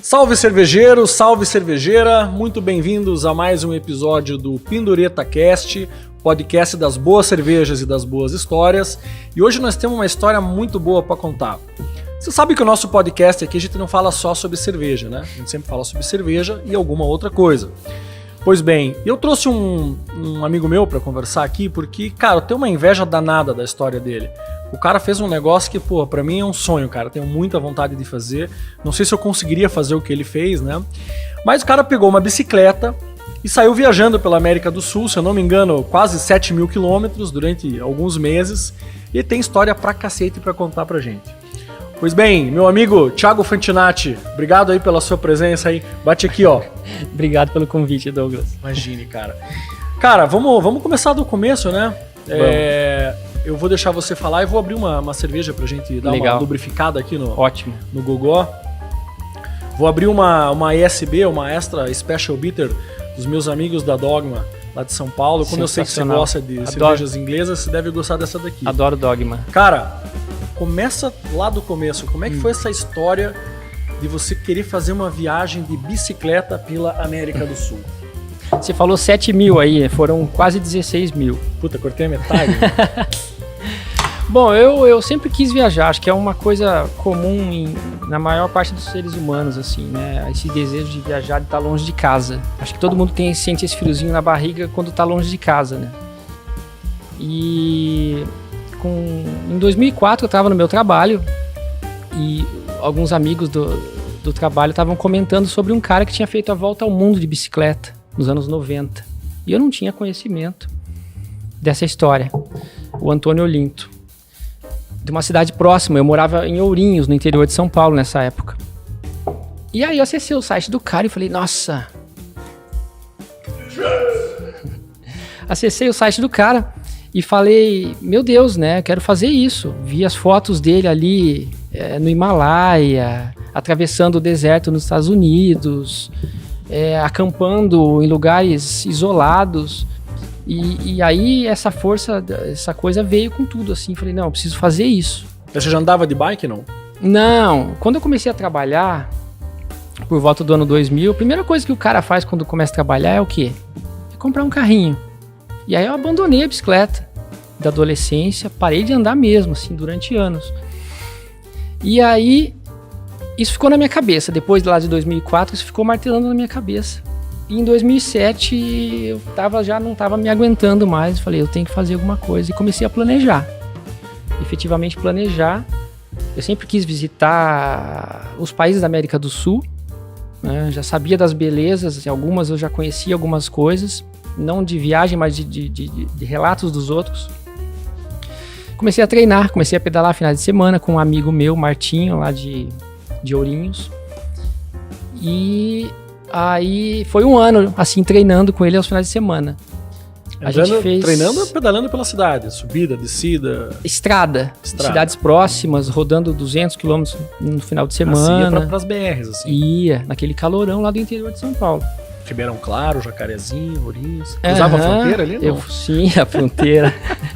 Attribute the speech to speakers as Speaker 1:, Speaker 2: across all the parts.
Speaker 1: Salve cervejeiro, salve cervejeira, muito bem-vindos a mais um episódio do Pindureta Cast, podcast das boas cervejas e das boas histórias. E hoje nós temos uma história muito boa para contar. Você sabe que o nosso podcast aqui a gente não fala só sobre cerveja, né? A gente sempre fala sobre cerveja e alguma outra coisa. Pois bem, eu trouxe um amigo meu para conversar aqui porque, cara, eu tenho uma inveja danada da história dele. O cara fez um negócio que, pô, pra mim é um sonho, cara. Tenho muita vontade de fazer. Não sei se eu conseguiria fazer o que ele fez, né? Mas o cara pegou uma bicicleta e saiu viajando pela América do Sul, se eu não me engano, quase 7.000 quilômetros durante alguns meses. E tem história pra cacete pra contar pra gente. Pois bem, meu amigo Thiago Fantinatti, obrigado aí pela sua presença aí. Bate aqui, ó.
Speaker 2: Obrigado pelo convite, Douglas.
Speaker 1: Imagine, cara. Cara, vamos começar do começo, né? Eu vou deixar você falar e vou abrir uma cerveja pra gente dar uma lubrificada aqui no Gogó. Vou abrir uma ESB, uma Extra Special Bitter dos meus amigos da Dogma, lá de São Paulo. Como eu sei que você gosta de cervejas inglesas, você deve gostar dessa daqui.
Speaker 2: Adoro Dogma.
Speaker 1: Cara, começa lá do começo. Como é que foi essa história de você querer fazer uma viagem de bicicleta pela América do Sul?
Speaker 2: Você falou 7.000 aí, foram quase 16.000.
Speaker 1: Puta, cortei a metade.
Speaker 2: Bom, eu sempre quis viajar, acho que é uma coisa comum na maior parte dos seres humanos, assim, né? Esse desejo de viajar, de estar longe de casa. Acho que todo mundo sente esse friozinho na barriga quando está longe de casa, né? E em 2004 eu estava no meu trabalho e alguns amigos do trabalho estavam comentando sobre um cara que tinha feito a volta ao mundo de bicicleta nos anos 90. E eu não tinha conhecimento dessa história. O Antônio Olinto, de uma cidade próxima. Eu morava em Ourinhos, no interior de São Paulo, nessa época. E aí eu acessei o site do cara e falei, nossa... Acessei o site do cara e falei, meu Deus, né, quero fazer isso. Vi as fotos dele ali no Himalaia, atravessando o deserto nos Estados Unidos... acampando em lugares isolados e aí essa coisa veio com tudo assim, falei, não, eu preciso fazer isso.
Speaker 1: Você já andava de bike, não?
Speaker 2: Não, quando eu comecei a trabalhar por volta do ano 2000, a primeira coisa que o cara faz quando começa a trabalhar é o quê? É comprar um carrinho. E aí eu abandonei a bicicleta da adolescência, parei de andar mesmo, assim, durante anos. E aí isso ficou na minha cabeça, depois de lá de 2004, isso ficou martelando na minha cabeça. E em 2007, eu não estava me aguentando mais, falei, eu tenho que fazer alguma coisa. E comecei a planejar, efetivamente planejar. Eu sempre quis visitar os países da América do Sul, né? Já sabia das belezas, algumas eu já conhecia algumas coisas, não de viagem, mas de relatos dos outros. Comecei a treinar, comecei a pedalar finais de semana com um amigo meu, Martinho, lá de Ourinhos, e aí foi um ano assim treinando com ele aos finais de semana.
Speaker 1: Treinando, pedalando pela cidade, subida, descida,
Speaker 2: estrada. Cidades próximas, rodando 200 km no final de semana.
Speaker 1: Ia para as BRs assim.
Speaker 2: Ia naquele calorão lá do interior de São Paulo.
Speaker 1: Ribeirão Claro, Jacarezinho, Ourinhos. Usava a fronteira ali, não?
Speaker 2: Sim, a fronteira.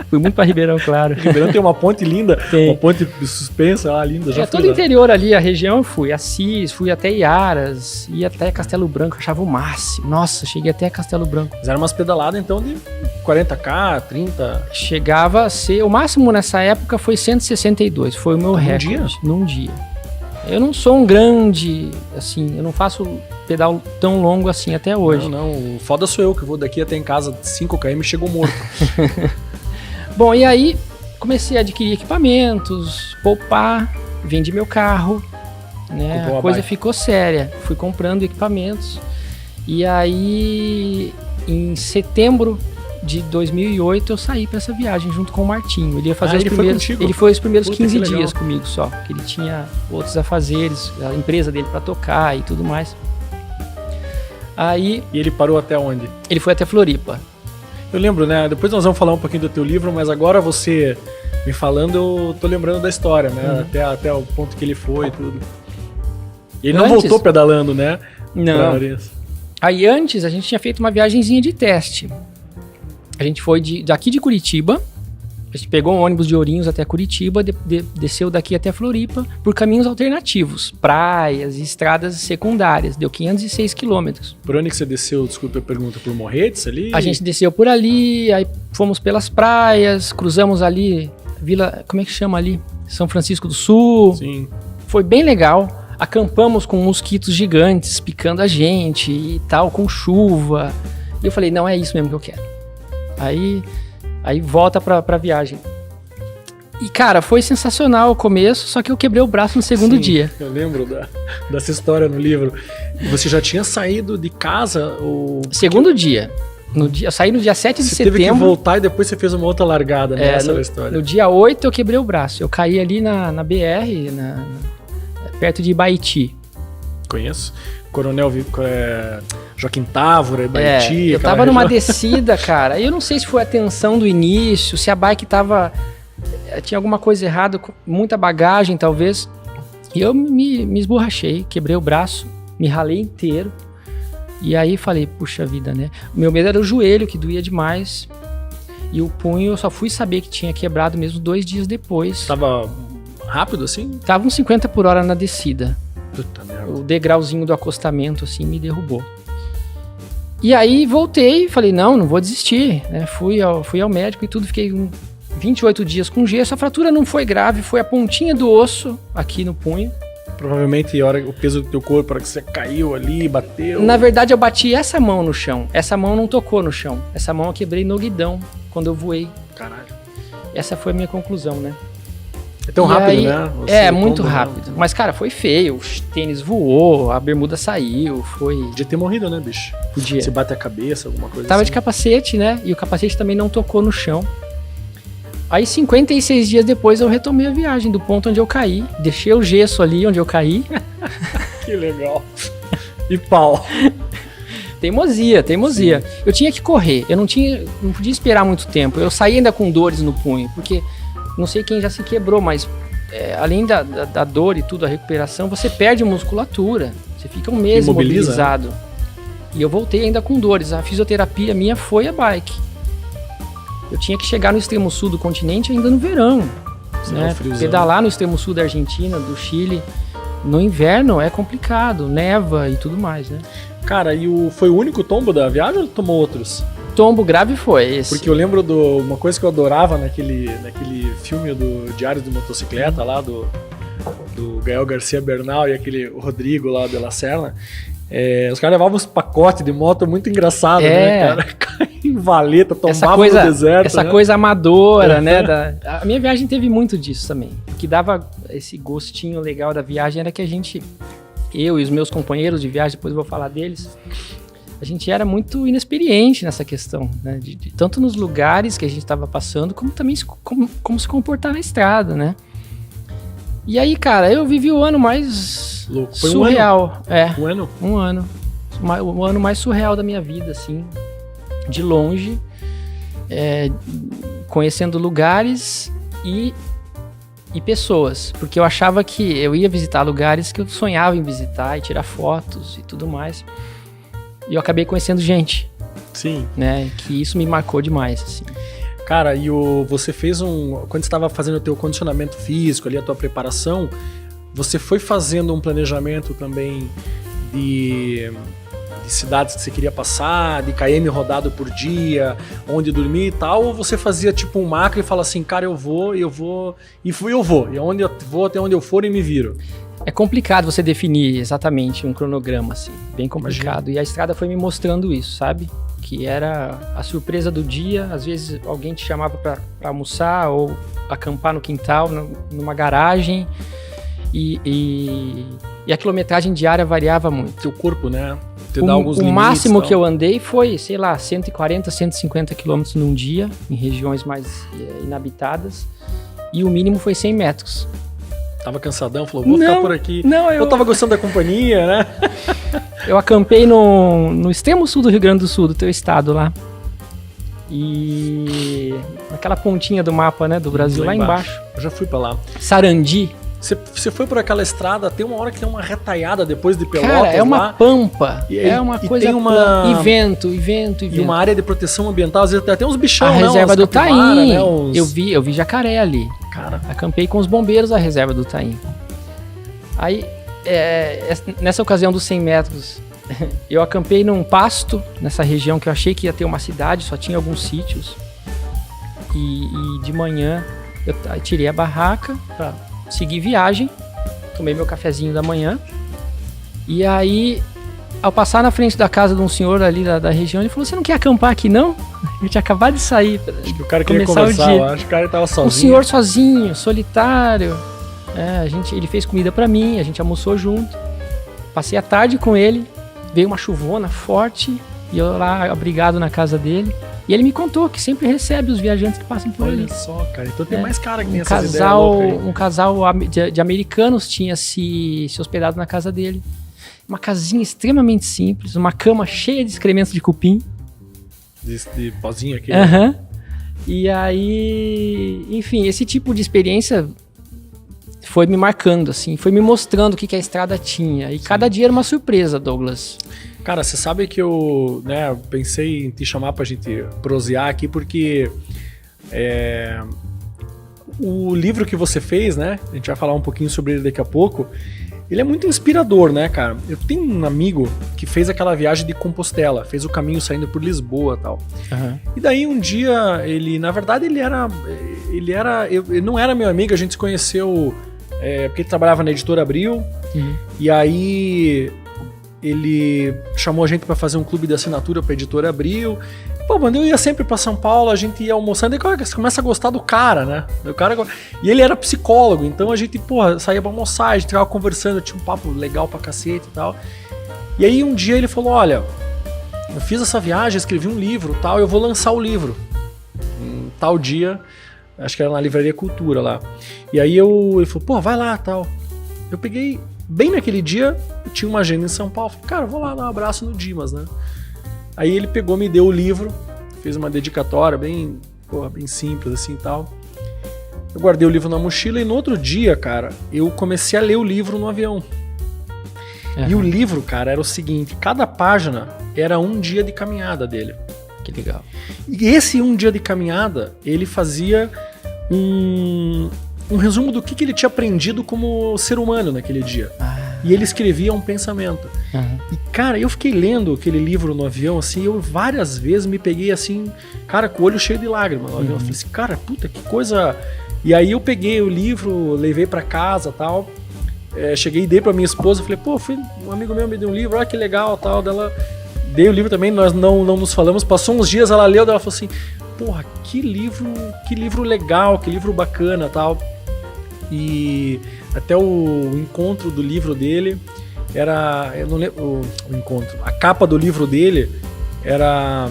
Speaker 2: Fui muito para Ribeirão Claro.
Speaker 1: Ribeirão tem uma ponte linda, uma ponte suspensa lá, linda. Já
Speaker 2: todo o interior ali, a região eu fui. Assis, fui até Iaras, ia até Castelo Branco, achava o máximo. Nossa, cheguei até Castelo Branco.
Speaker 1: Fizeram umas pedaladas então de 40km, 30.
Speaker 2: Chegava a ser, o máximo nessa época foi 162, foi o meu recorde. Num dia. Eu não sou um grande, assim, eu não faço pedal tão longo assim até hoje.
Speaker 1: Não, o foda sou eu que vou daqui até em casa 5km e chego morto.
Speaker 2: Bom, e aí comecei a adquirir equipamentos, poupar, vendi meu carro, né? A coisa ficou séria. Fui comprando equipamentos e aí em setembro de 2008 eu saí para essa viagem junto com o Martinho. Ele ia fazer ele foi os primeiros 15 dias comigo só, que ele tinha outros afazeres, a empresa dele para tocar e tudo mais. Aí,
Speaker 1: e ele parou até onde?
Speaker 2: Ele foi até Floripa.
Speaker 1: Eu lembro, né? Depois nós vamos falar um pouquinho do teu livro, mas agora você me falando, eu tô lembrando da história, né? Até o ponto que ele foi e tudo. E ele não voltou pedalando, né?
Speaker 2: Não. Aí antes a gente tinha feito uma viagenzinha de teste. A gente foi daqui de Curitiba, a gente pegou um ônibus de Ourinhos até Curitiba, desceu daqui até Floripa por caminhos alternativos, praias e estradas secundárias. Deu 506 quilômetros.
Speaker 1: Por onde que você desceu, desculpa a pergunta, por Morretes ali?
Speaker 2: A gente desceu por ali, aí fomos pelas praias, cruzamos ali, Vila, como é que chama ali? São Francisco do Sul.
Speaker 1: Sim.
Speaker 2: Foi bem legal. Acampamos com mosquitos gigantes picando a gente e tal, com chuva. E eu falei, não, é isso mesmo que eu quero. Aí volta pra viagem. E, cara, foi sensacional o começo, só que eu quebrei o braço no segundo dia.
Speaker 1: Eu lembro dessa história no livro. Você já tinha saído de casa?
Speaker 2: Segundo dia. Eu saí no dia 7 de setembro.
Speaker 1: Você teve que voltar e depois você fez uma outra largada, né? Essa é a história.
Speaker 2: No dia 8 eu quebrei o braço. Eu caí ali na BR, perto de Ibaiti.
Speaker 1: Conheço. Coronel Joaquim Távora, Ibaiti.
Speaker 2: Eu tava numa descida, cara. Eu não sei se foi a tensão do início, se a bike tinha alguma coisa errada, muita bagagem talvez. E eu me esborrachei, quebrei o braço, me ralei inteiro. E aí falei, puxa vida, né? O meu medo era o joelho, que doía demais. E o punho eu só fui saber que tinha quebrado mesmo 2 dias depois.
Speaker 1: Tava rápido assim?
Speaker 2: Tava uns 50 por hora na descida.
Speaker 1: Puta merda.
Speaker 2: O degrauzinho do acostamento, assim, me derrubou. E aí voltei, falei, não vou desistir, né? Fui ao médico e tudo, fiquei 28 dias com gesso. A fratura não foi grave, foi a pontinha do osso aqui no punho.
Speaker 1: Provavelmente o peso do teu corpo, a hora que você caiu ali, bateu.
Speaker 2: Na verdade, eu bati essa mão no chão. Essa mão não tocou no chão. Essa mão eu quebrei no guidão, quando eu voei.
Speaker 1: Caralho.
Speaker 2: Essa foi a minha conclusão, né?
Speaker 1: É tão rápido, né?
Speaker 2: Muito rápido. Né? Mas, cara, foi feio. O tênis voou, a bermuda saiu, foi...
Speaker 1: Podia ter morrido, né, bicho?
Speaker 2: Podia.
Speaker 1: Se bate a cabeça, alguma coisa
Speaker 2: Tava
Speaker 1: assim.
Speaker 2: de capacete, né? E o capacete também não tocou no chão. Aí, 56 dias depois, eu retomei a viagem do ponto onde eu caí. Deixei o gesso ali onde eu caí.
Speaker 1: Que legal. E pau.
Speaker 2: Teimosia. Sim. Eu tinha que correr. Eu não podia esperar muito tempo. Eu saí ainda com dores no punho, porque... Não sei quem já se quebrou, mas além da dor e tudo, a recuperação, você perde musculatura. Você fica um mês imobilizado. Né? E eu voltei ainda com dores. A fisioterapia minha foi a bike. Eu tinha que chegar no extremo sul do continente ainda no verão. Né? Pedalar no extremo sul da Argentina, do Chile, no inverno é complicado. Neva e tudo mais, né?
Speaker 1: Cara, foi o único tombo da viagem ou tomou outros?
Speaker 2: Tombo grave foi esse.
Speaker 1: Porque eu lembro uma coisa que eu adorava naquele filme do Diário de Motocicleta lá, do Gael Garcia Bernal e o Rodrigo lá de La Serna. Os caras levavam uns pacotes de moto muito engraçado, né, cara? Em valeta, tombavam no deserto.
Speaker 2: Essa coisa amadora, né? A minha viagem teve muito disso também. O que dava esse gostinho legal da viagem era que eu e os meus companheiros de viagem, depois eu vou falar deles, a gente era muito inexperiente nessa questão, né? Tanto nos lugares que a gente estava passando, como também como se comportar na estrada, né? E aí, cara, eu vivi o ano mais surreal.
Speaker 1: Um ano?
Speaker 2: Um ano. O ano mais surreal da minha vida, assim, de longe, conhecendo lugares e pessoas, porque eu achava que eu ia visitar lugares que eu sonhava em visitar e tirar fotos e tudo mais. E eu acabei conhecendo gente.
Speaker 1: Sim.
Speaker 2: Né? Que isso me marcou demais, assim.
Speaker 1: Cara, você fez quando você estava fazendo o teu condicionamento físico ali, a tua preparação, você foi fazendo um planejamento também de cidades que você queria passar, de km rodado por dia, onde dormir e tal, ou você fazia tipo um macro e fala assim, cara, eu vou, e onde eu vou até onde eu for e me viro?
Speaker 2: É complicado você definir exatamente um cronograma, assim, bem complicado. Imagina. E a estrada foi me mostrando isso, sabe? Que era a surpresa do dia, às vezes alguém te chamava pra almoçar ou acampar no quintal, numa garagem, e a quilometragem diária variava muito.
Speaker 1: Teu corpo, né? Te dá alguns limites,
Speaker 2: máximo que eu andei foi, sei lá, 140, 150 quilômetros num dia, em regiões mais inabitadas, e o mínimo foi 100 metros.
Speaker 1: Tava cansadão, falou, vou ficar por aqui.
Speaker 2: Eu
Speaker 1: tava gostando da companhia, né?
Speaker 2: Eu acampei no extremo sul do Rio Grande do Sul, do teu estado lá. E naquela pontinha do mapa, né, do Brasil, lá embaixo.
Speaker 1: Eu já fui pra lá.
Speaker 2: Sarandi.
Speaker 1: Você foi por aquela estrada, tem uma hora que tem uma retaiada depois de Pelotas.
Speaker 2: Cara, é uma
Speaker 1: lá,
Speaker 2: pampa. É uma coisa...
Speaker 1: tem uma...
Speaker 2: E vento.
Speaker 1: E uma área de proteção ambiental, às vezes até uns bichão,
Speaker 2: a
Speaker 1: né?
Speaker 2: reserva do Taim.
Speaker 1: Né? Uns...
Speaker 2: Eu vi jacaré ali.
Speaker 1: Cara.
Speaker 2: Acampei com os bombeiros a reserva do Taim. Aí, nessa ocasião dos 100 metros, eu acampei num pasto, nessa região que eu achei que ia ter uma cidade, só tinha alguns sítios. E de manhã eu tirei a barraca pra seguir viagem, tomei meu cafezinho da manhã. E aí, ao passar na frente da casa de um senhor ali da região, ele falou: "Você não quer acampar aqui, não?" Eu tinha acabado de sair.
Speaker 1: Acho que o cara queria conversar, eu acho que o cara tava sozinho.
Speaker 2: Um senhor sozinho, solitário. Ele fez comida pra mim, a gente almoçou junto. Passei a tarde com ele, veio uma chuvona forte, e eu lá abrigado na casa dele. E ele me contou que sempre recebe os viajantes que passam por ali.
Speaker 1: Olha só, cara. Então tem mais cara que tem
Speaker 2: essas
Speaker 1: ideias loucas aí.
Speaker 2: Um casal de americanos tinha se hospedado na casa dele. Uma casinha extremamente simples, uma cama cheia de excrementos de cupim.
Speaker 1: De pozinho aqui.
Speaker 2: Aham. E aí, enfim, esse tipo de experiência foi me marcando, assim, foi me mostrando o que a estrada tinha. E cada dia era uma surpresa, Douglas.
Speaker 1: Cara, você sabe que eu pensei em te chamar pra gente prosear aqui, porque o livro que você fez, né? A gente vai falar um pouquinho sobre ele daqui a pouco. Ele é muito inspirador, né, cara? Eu tenho um amigo que fez aquela viagem de Compostela, fez o caminho saindo por Lisboa e tal.
Speaker 2: Uhum.
Speaker 1: E daí um dia, ele não era meu amigo, a gente se conheceu porque ele trabalhava na Editora Abril.
Speaker 2: Uhum.
Speaker 1: E aí ele chamou a gente pra fazer um clube de assinatura pra Editora Abril. Pô, mano, eu ia sempre pra São Paulo, a gente ia almoçando, e você começa a gostar do cara, né? E ele era psicólogo, então a gente, porra, saía pra almoçar, a gente ficava conversando, tinha um papo legal pra cacete e tal. E aí um dia ele falou: "Olha, eu fiz essa viagem, escrevi um livro, tal, eu vou lançar o livro tal dia", acho que era na Livraria Cultura lá. E aí ele falou: "Pô, vai lá, tal". Eu peguei, bem naquele dia, eu tinha uma agenda em São Paulo, falei: "Cara, eu vou lá dar um abraço no Dimas, né?". Aí ele pegou, me deu o livro, fez uma dedicatória bem simples assim e tal. Eu guardei o livro na mochila e no outro dia, cara, eu comecei a ler o livro no avião. Uhum. E o livro, cara, era o seguinte: cada página era um dia de caminhada dele.
Speaker 2: Que legal.
Speaker 1: E esse um dia de caminhada, ele fazia um resumo do que ele tinha aprendido como ser humano naquele dia. E ele escrevia um pensamento.
Speaker 2: Uhum.
Speaker 1: E, cara, eu fiquei lendo aquele livro no avião, assim, eu várias vezes me peguei assim, cara, com o olho cheio de lágrimas no avião. Eu falei assim: cara, puta, que coisa... E aí eu peguei o livro, levei pra casa e tal, cheguei e dei pra minha esposa, falei: "Pô, um amigo meu me deu um livro, olha que legal", tal, dela... Dei o livro também, nós não nos falamos, passou uns dias, ela leu, ela falou assim: "Porra, que livro legal, que livro bacana", tal. E até o encontro do livro dele era, eu não lembro, o encontro, a capa do livro dele era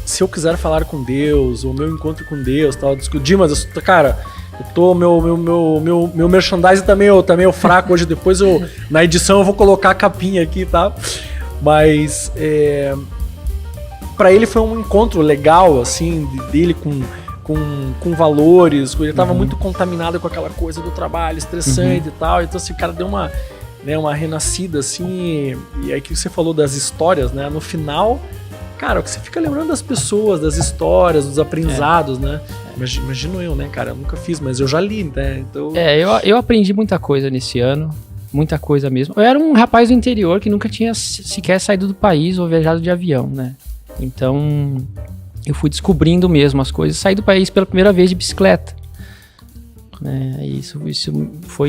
Speaker 1: "Se eu quiser falar com Deus", ou "Meu encontro com Deus", tal. Dimas, cara, eu tô, meu merchandising tá meio fraco hoje, depois na edição eu vou colocar a capinha aqui, tá? Mas pra ele foi um encontro legal, assim, dele com valores. Ele tava muito contaminado com aquela coisa do trabalho, estressante e tal. Então, assim, o cara deu uma renascida, assim. E aí que você falou das histórias, né? No final, cara, você fica lembrando das pessoas, das histórias, dos aprendizados, né? Imagino eu, né, cara? Eu nunca fiz, mas eu já li, né? Então...
Speaker 2: eu aprendi muita coisa nesse ano. Muita coisa mesmo. Eu era um rapaz do interior que nunca tinha sequer saído do país ou viajado de avião, né? Então, eu fui descobrindo mesmo as coisas. Saí do país pela primeira vez de bicicleta. Isso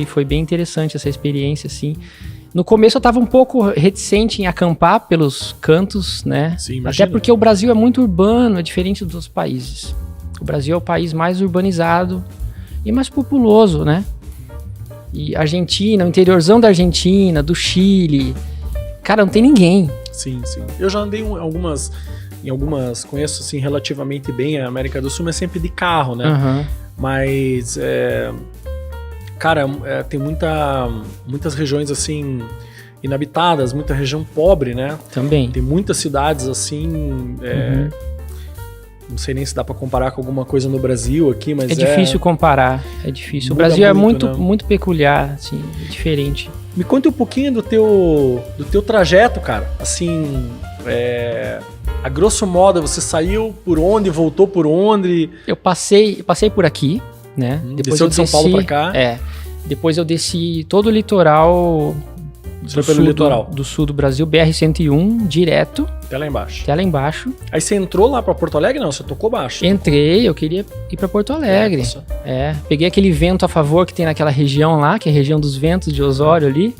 Speaker 2: foi bem interessante, essa experiência, assim. No começo eu estava um pouco reticente em acampar pelos cantos, né?
Speaker 1: Sim,
Speaker 2: até porque o Brasil é muito urbano, é diferente dos países. O Brasil é o país mais urbanizado e mais populoso, né? E Argentina, o interiorzão da Argentina, do Chile, cara, não tem ninguém.
Speaker 1: Sim. Eu já andei em algumas, conheço assim relativamente bem a América do Sul, mas sempre de carro, né?
Speaker 2: Uhum.
Speaker 1: Mas, cara, tem muitas regiões assim inabitadas, muita região pobre, né?
Speaker 2: Também.
Speaker 1: Tem muitas cidades assim, sei nem se dá para comparar com alguma coisa no Brasil aqui, mas
Speaker 2: é difícil comparar, é difícil. O
Speaker 1: Muda
Speaker 2: Brasil é
Speaker 1: muito,
Speaker 2: muito,
Speaker 1: né?
Speaker 2: muito peculiar, assim, diferente.
Speaker 1: Me conta um pouquinho do teu trajeto, cara. Assim, a grosso modo, você saiu por onde, voltou por onde?
Speaker 2: Eu passei por aqui, né?
Speaker 1: Desceu de São Paulo pra cá?
Speaker 2: Depois eu desci todo o litoral
Speaker 1: Você foi pelo litoral?
Speaker 2: do sul do Brasil, BR-101, direto,
Speaker 1: Até lá embaixo.
Speaker 2: até lá embaixo.
Speaker 1: Aí você entrou lá pra Porto Alegre? Não, você tocou baixo.
Speaker 2: Entrei, eu queria ir pra Porto Alegre.
Speaker 1: Nossa.
Speaker 2: Peguei aquele vento a favor que tem naquela região lá, que é a região dos ventos de Osório ali.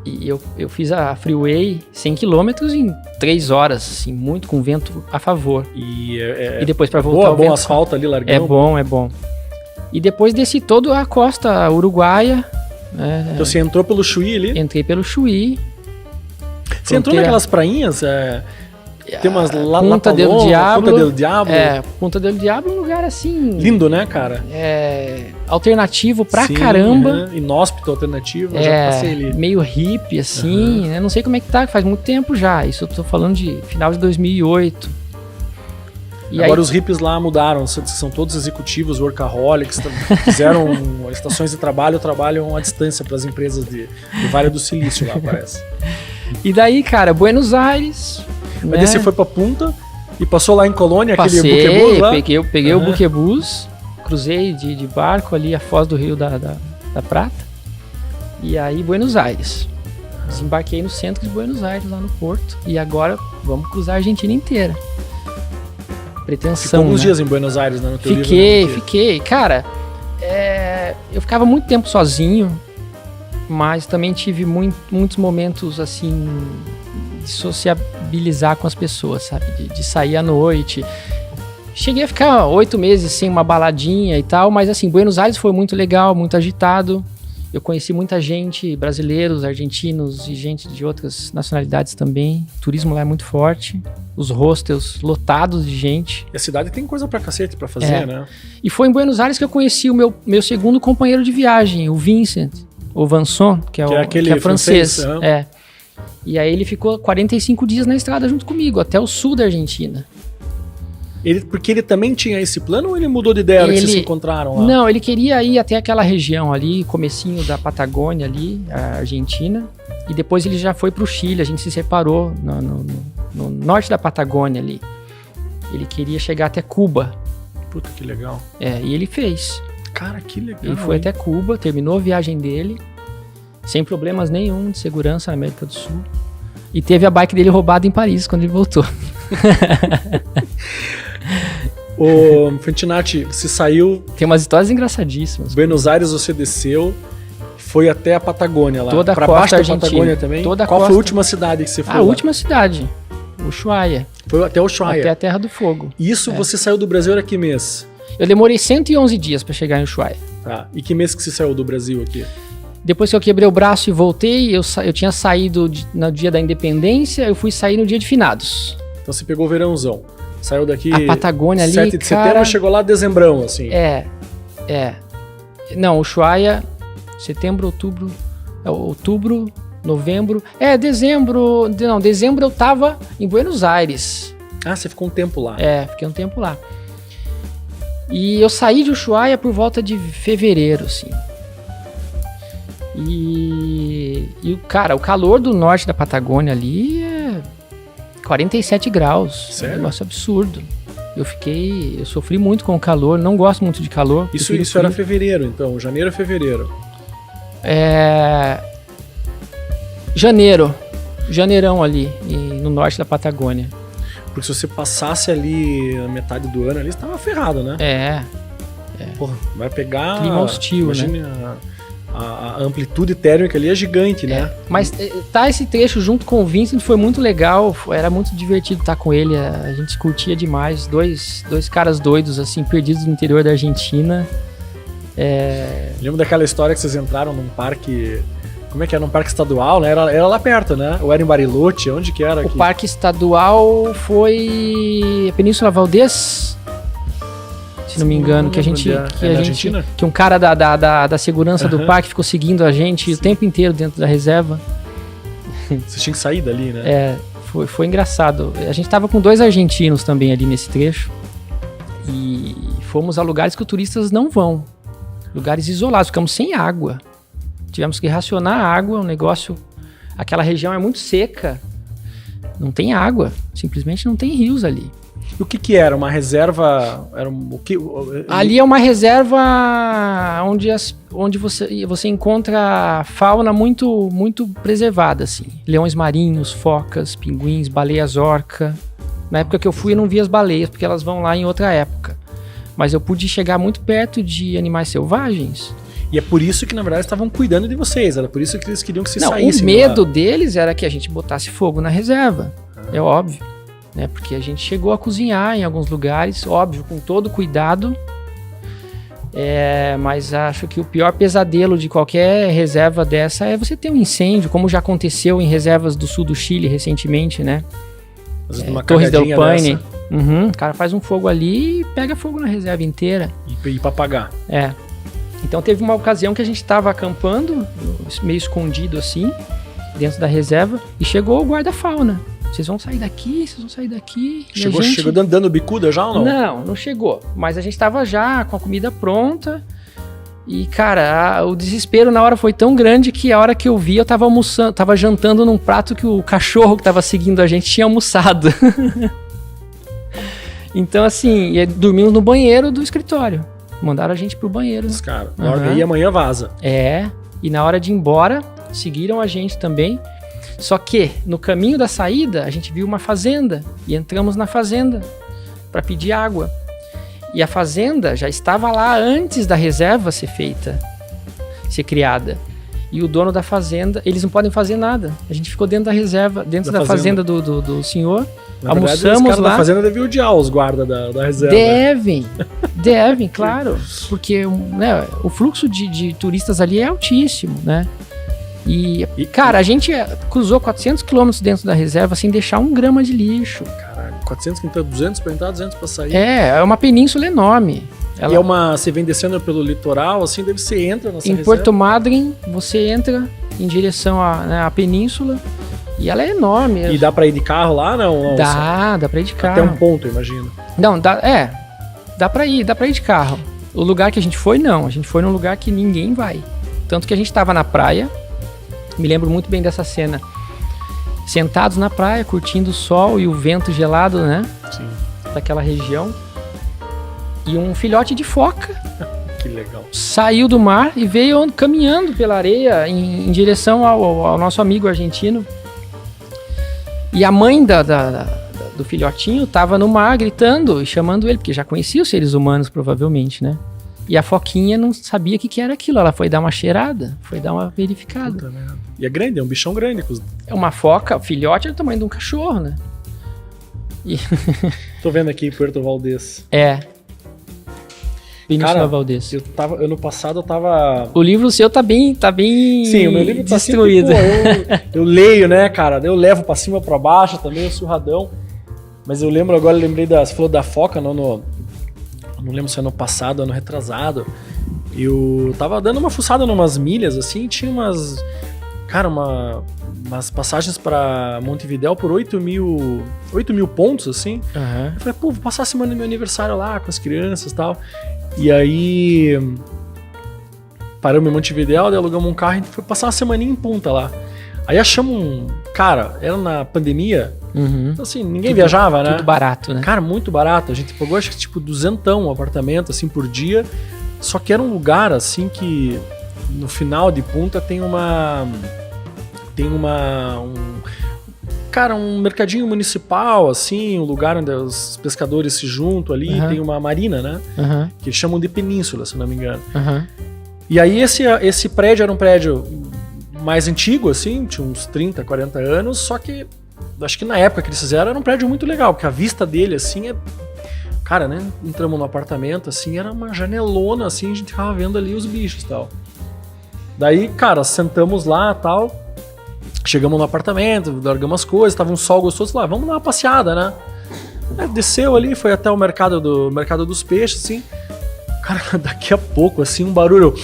Speaker 2: E eu fiz a freeway 100 km em 3 horas, assim, muito com vento a favor.
Speaker 1: E
Speaker 2: E depois pra voltar
Speaker 1: bom asfalto ali, largão.
Speaker 2: É bom. E depois desci toda a costa uruguaia.
Speaker 1: Então você entrou pelo Chuí ali?
Speaker 2: Entrei pelo Chuí.
Speaker 1: Você entrou naquelas prainhas? Tem umas lá
Speaker 2: Punta del
Speaker 1: Paloma,
Speaker 2: Diablo.
Speaker 1: Punta del Diablo.
Speaker 2: Punta del Diablo é um lugar assim...
Speaker 1: Lindo, né, cara?
Speaker 2: Alternativo pra
Speaker 1: Sim,
Speaker 2: caramba.
Speaker 1: Inóspito, alternativo. Eu já passei ali.
Speaker 2: Meio hippie, assim. Né? Não sei como é que tá, faz muito tempo já. Isso eu tô falando de final de 2008. E
Speaker 1: Agora
Speaker 2: aí,
Speaker 1: os hippies lá mudaram, são todos executivos, workaholics, fizeram estações de trabalho, trabalham à distância para as empresas do Vale do Silício lá, parece.
Speaker 2: e daí, cara, Buenos Aires.
Speaker 1: Mas
Speaker 2: né?
Speaker 1: daí você foi pra Punta e passou lá em Colônia,
Speaker 2: Passei,
Speaker 1: aquele buquebus lá?
Speaker 2: peguei o buquebus, cruzei de barco ali a Foz do Rio da Prata. E aí, Buenos Aires. Desembarquei no centro de Buenos Aires, lá no porto. E agora vamos cruzar a Argentina inteira. Pretensão,
Speaker 1: Ficou alguns
Speaker 2: né?
Speaker 1: dias em Buenos Aires, né? No teu
Speaker 2: Fiquei,
Speaker 1: livro, né?
Speaker 2: fiquei. Cara, eu ficava muito tempo sozinho, mas também tive muitos momentos, assim, de sociabilizar com as pessoas, sabe? De sair à noite. Cheguei a ficar 8 meses sem uma baladinha e tal, mas assim, Buenos Aires foi muito legal, muito agitado. Eu conheci muita gente, brasileiros, argentinos e gente de outras nacionalidades também. O turismo lá é muito forte. Os hostels lotados de gente.
Speaker 1: E a cidade tem coisa pra cacete pra fazer, né?
Speaker 2: E foi em Buenos Aires que eu conheci o meu segundo companheiro de viagem, o Vincent, o Vanson, que é francês. E aí ele ficou 45 dias na estrada junto comigo, até o sul da Argentina.
Speaker 1: Porque ele também tinha esse plano ou ele mudou de ideia que vocês se encontraram lá?
Speaker 2: Não, ele queria ir até aquela região ali, comecinho da Patagônia ali, a Argentina. E depois ele já foi pro Chile, a gente se separou no norte da Patagônia ali. Ele queria chegar até Cuba.
Speaker 1: Puta, que legal.
Speaker 2: E ele fez.
Speaker 1: Cara, que legal.
Speaker 2: Ele foi até Cuba, terminou a viagem dele, sem problemas nenhum de segurança na América do Sul. E teve a bike dele roubada em Paris quando ele voltou.
Speaker 1: Ô, Fantinatti, você saiu...
Speaker 2: Tem umas histórias engraçadíssimas.
Speaker 1: Buenos Aires você desceu, foi até a Patagônia lá.
Speaker 2: Toda a
Speaker 1: pra
Speaker 2: costa
Speaker 1: baixo da
Speaker 2: argentina.
Speaker 1: Patagônia também?
Speaker 2: Toda a
Speaker 1: Qual
Speaker 2: costa.
Speaker 1: foi a última cidade que você foi?
Speaker 2: A última cidade, Ushuaia.
Speaker 1: Foi até Ushuaia.
Speaker 2: Até a Terra do Fogo.
Speaker 1: Isso você saiu do Brasil era que mês?
Speaker 2: Eu demorei 111 dias pra chegar em Ushuaia.
Speaker 1: Tá. E que mês que você saiu do Brasil aqui?
Speaker 2: Depois que eu quebrei o braço e voltei, eu tinha saído no dia da independência, eu fui sair no dia de finados.
Speaker 1: Então você pegou o verãozão. Saiu daqui
Speaker 2: a Patagônia
Speaker 1: 7
Speaker 2: ali,
Speaker 1: de setembro,
Speaker 2: cara,
Speaker 1: chegou lá dezembrão, assim.
Speaker 2: Não, Ushuaia, setembro, outubro, novembro... Dezembro eu tava em Buenos Aires.
Speaker 1: Ah, você ficou um tempo lá.
Speaker 2: Fiquei um tempo lá. E eu saí de Ushuaia por volta de fevereiro, assim. E cara, o calor do norte da Patagônia ali é 47 graus.
Speaker 1: Sério?
Speaker 2: É um negócio absurdo. Eu sofri muito com o calor, não gosto muito de calor.
Speaker 1: Isso era fevereiro, então, janeiro a fevereiro.
Speaker 2: Janeirão ali, no norte da Patagônia.
Speaker 1: Porque se você passasse ali a metade do ano ali, você tava ferrado, né? Porra, vai pegar...
Speaker 2: Clima hostil,
Speaker 1: imagine,
Speaker 2: né?
Speaker 1: A amplitude térmica ali é gigante, né?
Speaker 2: Mas esse trecho junto com o Vincent foi muito legal, era muito divertido estar com ele, a gente curtia demais, dois caras doidos, assim, perdidos no interior da Argentina.
Speaker 1: Lembro daquela história que vocês entraram num parque... Como é que era? Num parque estadual, né? Era lá perto, né? Ou era em Bariloche? Onde que era?
Speaker 2: O parque estadual foi a Península Valdez, se não me engano, que um cara da segurança do parque ficou seguindo a gente o tempo inteiro dentro da reserva.
Speaker 1: Você tinha que sair dali, né?
Speaker 2: foi engraçado. A gente tava com 2 argentinos também ali nesse trecho. E fomos a lugares que os turistas não vão. Lugares isolados, ficamos sem água. Tivemos que racionar a água, um negócio... Aquela região é muito seca. Não tem água. Simplesmente não tem rios ali.
Speaker 1: E o que era? Uma reserva?
Speaker 2: Ali é uma reserva onde você encontra fauna muito, muito preservada, assim. Leões marinhos, focas, pinguins, baleias orca. Na época que eu fui, eu não vi as baleias, porque elas vão lá em outra época. Mas eu pude chegar muito perto de animais selvagens.
Speaker 1: E é por isso que, na verdade, estavam cuidando de vocês. Era por isso que eles queriam que vocês
Speaker 2: não,
Speaker 1: saíssem.
Speaker 2: O medo deles era que a gente botasse fogo na reserva. É óbvio. Né? Porque a gente chegou a cozinhar em alguns lugares, óbvio, com todo cuidado. Mas acho que o pior pesadelo de qualquer reserva dessa é você ter um incêndio, como já aconteceu em reservas do sul do Chile recentemente, né? Torres del Paine. O cara faz um fogo ali e pega fogo na reserva inteira.
Speaker 1: E pra apagar.
Speaker 2: Então teve uma ocasião que a gente estava acampando, meio escondido assim, dentro da reserva, e chegou o guarda-fauna. Vocês vão sair daqui, vocês vão sair daqui.
Speaker 1: Chegou dando bicuda já ou não?
Speaker 2: Não chegou. Mas a gente estava já com a comida pronta. E, cara, o desespero na hora foi tão grande que a hora que eu vi, eu tava almoçando, tava jantando num prato que o cachorro que tava seguindo a gente tinha almoçado. Então, assim, dormimos no banheiro do escritório. Mandaram a gente pro banheiro.
Speaker 1: Cara, e amanhã vaza.
Speaker 2: E na hora de ir embora, seguiram a gente também. Só que, no caminho da saída, a gente viu uma fazenda. E entramos na fazenda para pedir água. E a fazenda já estava lá antes da reserva ser criada. E o dono da fazenda, eles não podem fazer nada. A gente ficou dentro da reserva, dentro da fazenda do senhor.
Speaker 1: Na almoçamos verdade, os caras lá. Da fazenda devem odiar os guardas da reserva.
Speaker 2: Devem, claro. Porque né, o fluxo de turistas ali é altíssimo, né? E, cara, a gente cruzou 400 quilômetros dentro da reserva sem deixar 1 grama de lixo.
Speaker 1: Caralho, 400 então 200 pra entrar, 200 pra sair.
Speaker 2: É uma península enorme.
Speaker 1: E você vem descendo pelo litoral, assim, deve você entra nessa reserva.
Speaker 2: Em Puerto Madryn, você entra em direção à península e ela é enorme.
Speaker 1: E dá pra ir de carro lá, não?
Speaker 2: Dá pra ir de carro.
Speaker 1: Até um ponto, imagino.
Speaker 2: Não, dá pra ir de carro. O lugar que a gente foi, não. A gente foi num lugar que ninguém vai. Tanto que a gente tava na praia. Me lembro muito bem dessa cena. Sentados na praia, curtindo o sol e o vento gelado, né?
Speaker 1: Sim.
Speaker 2: Daquela região. E um filhote de foca.
Speaker 1: Que legal.
Speaker 2: Saiu do mar e veio caminhando pela areia em direção ao nosso amigo argentino. E a mãe do filhotinho estava no mar gritando e chamando ele, porque já conhecia os seres humanos, provavelmente, né? E a foquinha não sabia o que era aquilo. Ela foi dar uma cheirada, foi dar uma verificada.
Speaker 1: Puta merda. E é grande, é um bichão grande.
Speaker 2: É uma foca, o filhote é do tamanho de um cachorro, né?
Speaker 1: Tô vendo aqui Puerto Valdez.
Speaker 2: Península Valdez.
Speaker 1: Ano passado eu tava...
Speaker 2: O livro seu tá bem
Speaker 1: Sim, o meu livro
Speaker 2: destruído.
Speaker 1: Tá sempre, eu leio, né, cara? Eu levo pra cima, pra baixo também, eu surradão. Mas eu lembrei você falou da foca, não lembro se é ano passado, ano retrasado. Eu tava dando uma fuçada numas milhas, assim, tinha umas passagens pra Montevidéu por 8 mil pontos, assim.
Speaker 2: Uhum.
Speaker 1: Eu falei, vou passar a semana do meu aniversário lá com as crianças e tal. E aí paramos em Montevidéu, alugamos um carro e a gente foi passar uma semaninha em Punta lá. Aí achamos era na pandemia, então assim, ninguém viajava, né?
Speaker 2: Tudo barato, né?
Speaker 1: Cara, muito barato. A gente pagou acho que tipo 200 um apartamento, assim, por dia. Só que era um lugar, assim, que no final de Punta tem um mercadinho municipal, assim, um lugar onde os pescadores se juntam ali, tem uma marina, né? Que eles chamam de Península, se não me engano. E aí esse prédio era um prédio mais antigo, assim, tinha uns 30, 40 anos, só que acho que na época que eles fizeram era um prédio muito legal, porque a vista dele, assim, cara, né? Entramos no apartamento, assim, era uma janelona, assim, a gente ficava vendo ali os bichos e tal. Daí, cara, sentamos lá e tal, chegamos no apartamento, largamos as coisas, tava um sol gostoso, lá, vamos dar uma passeada, né? Aí desceu ali, foi até o mercado dos peixes, assim. Cara, daqui a pouco, assim, um barulho.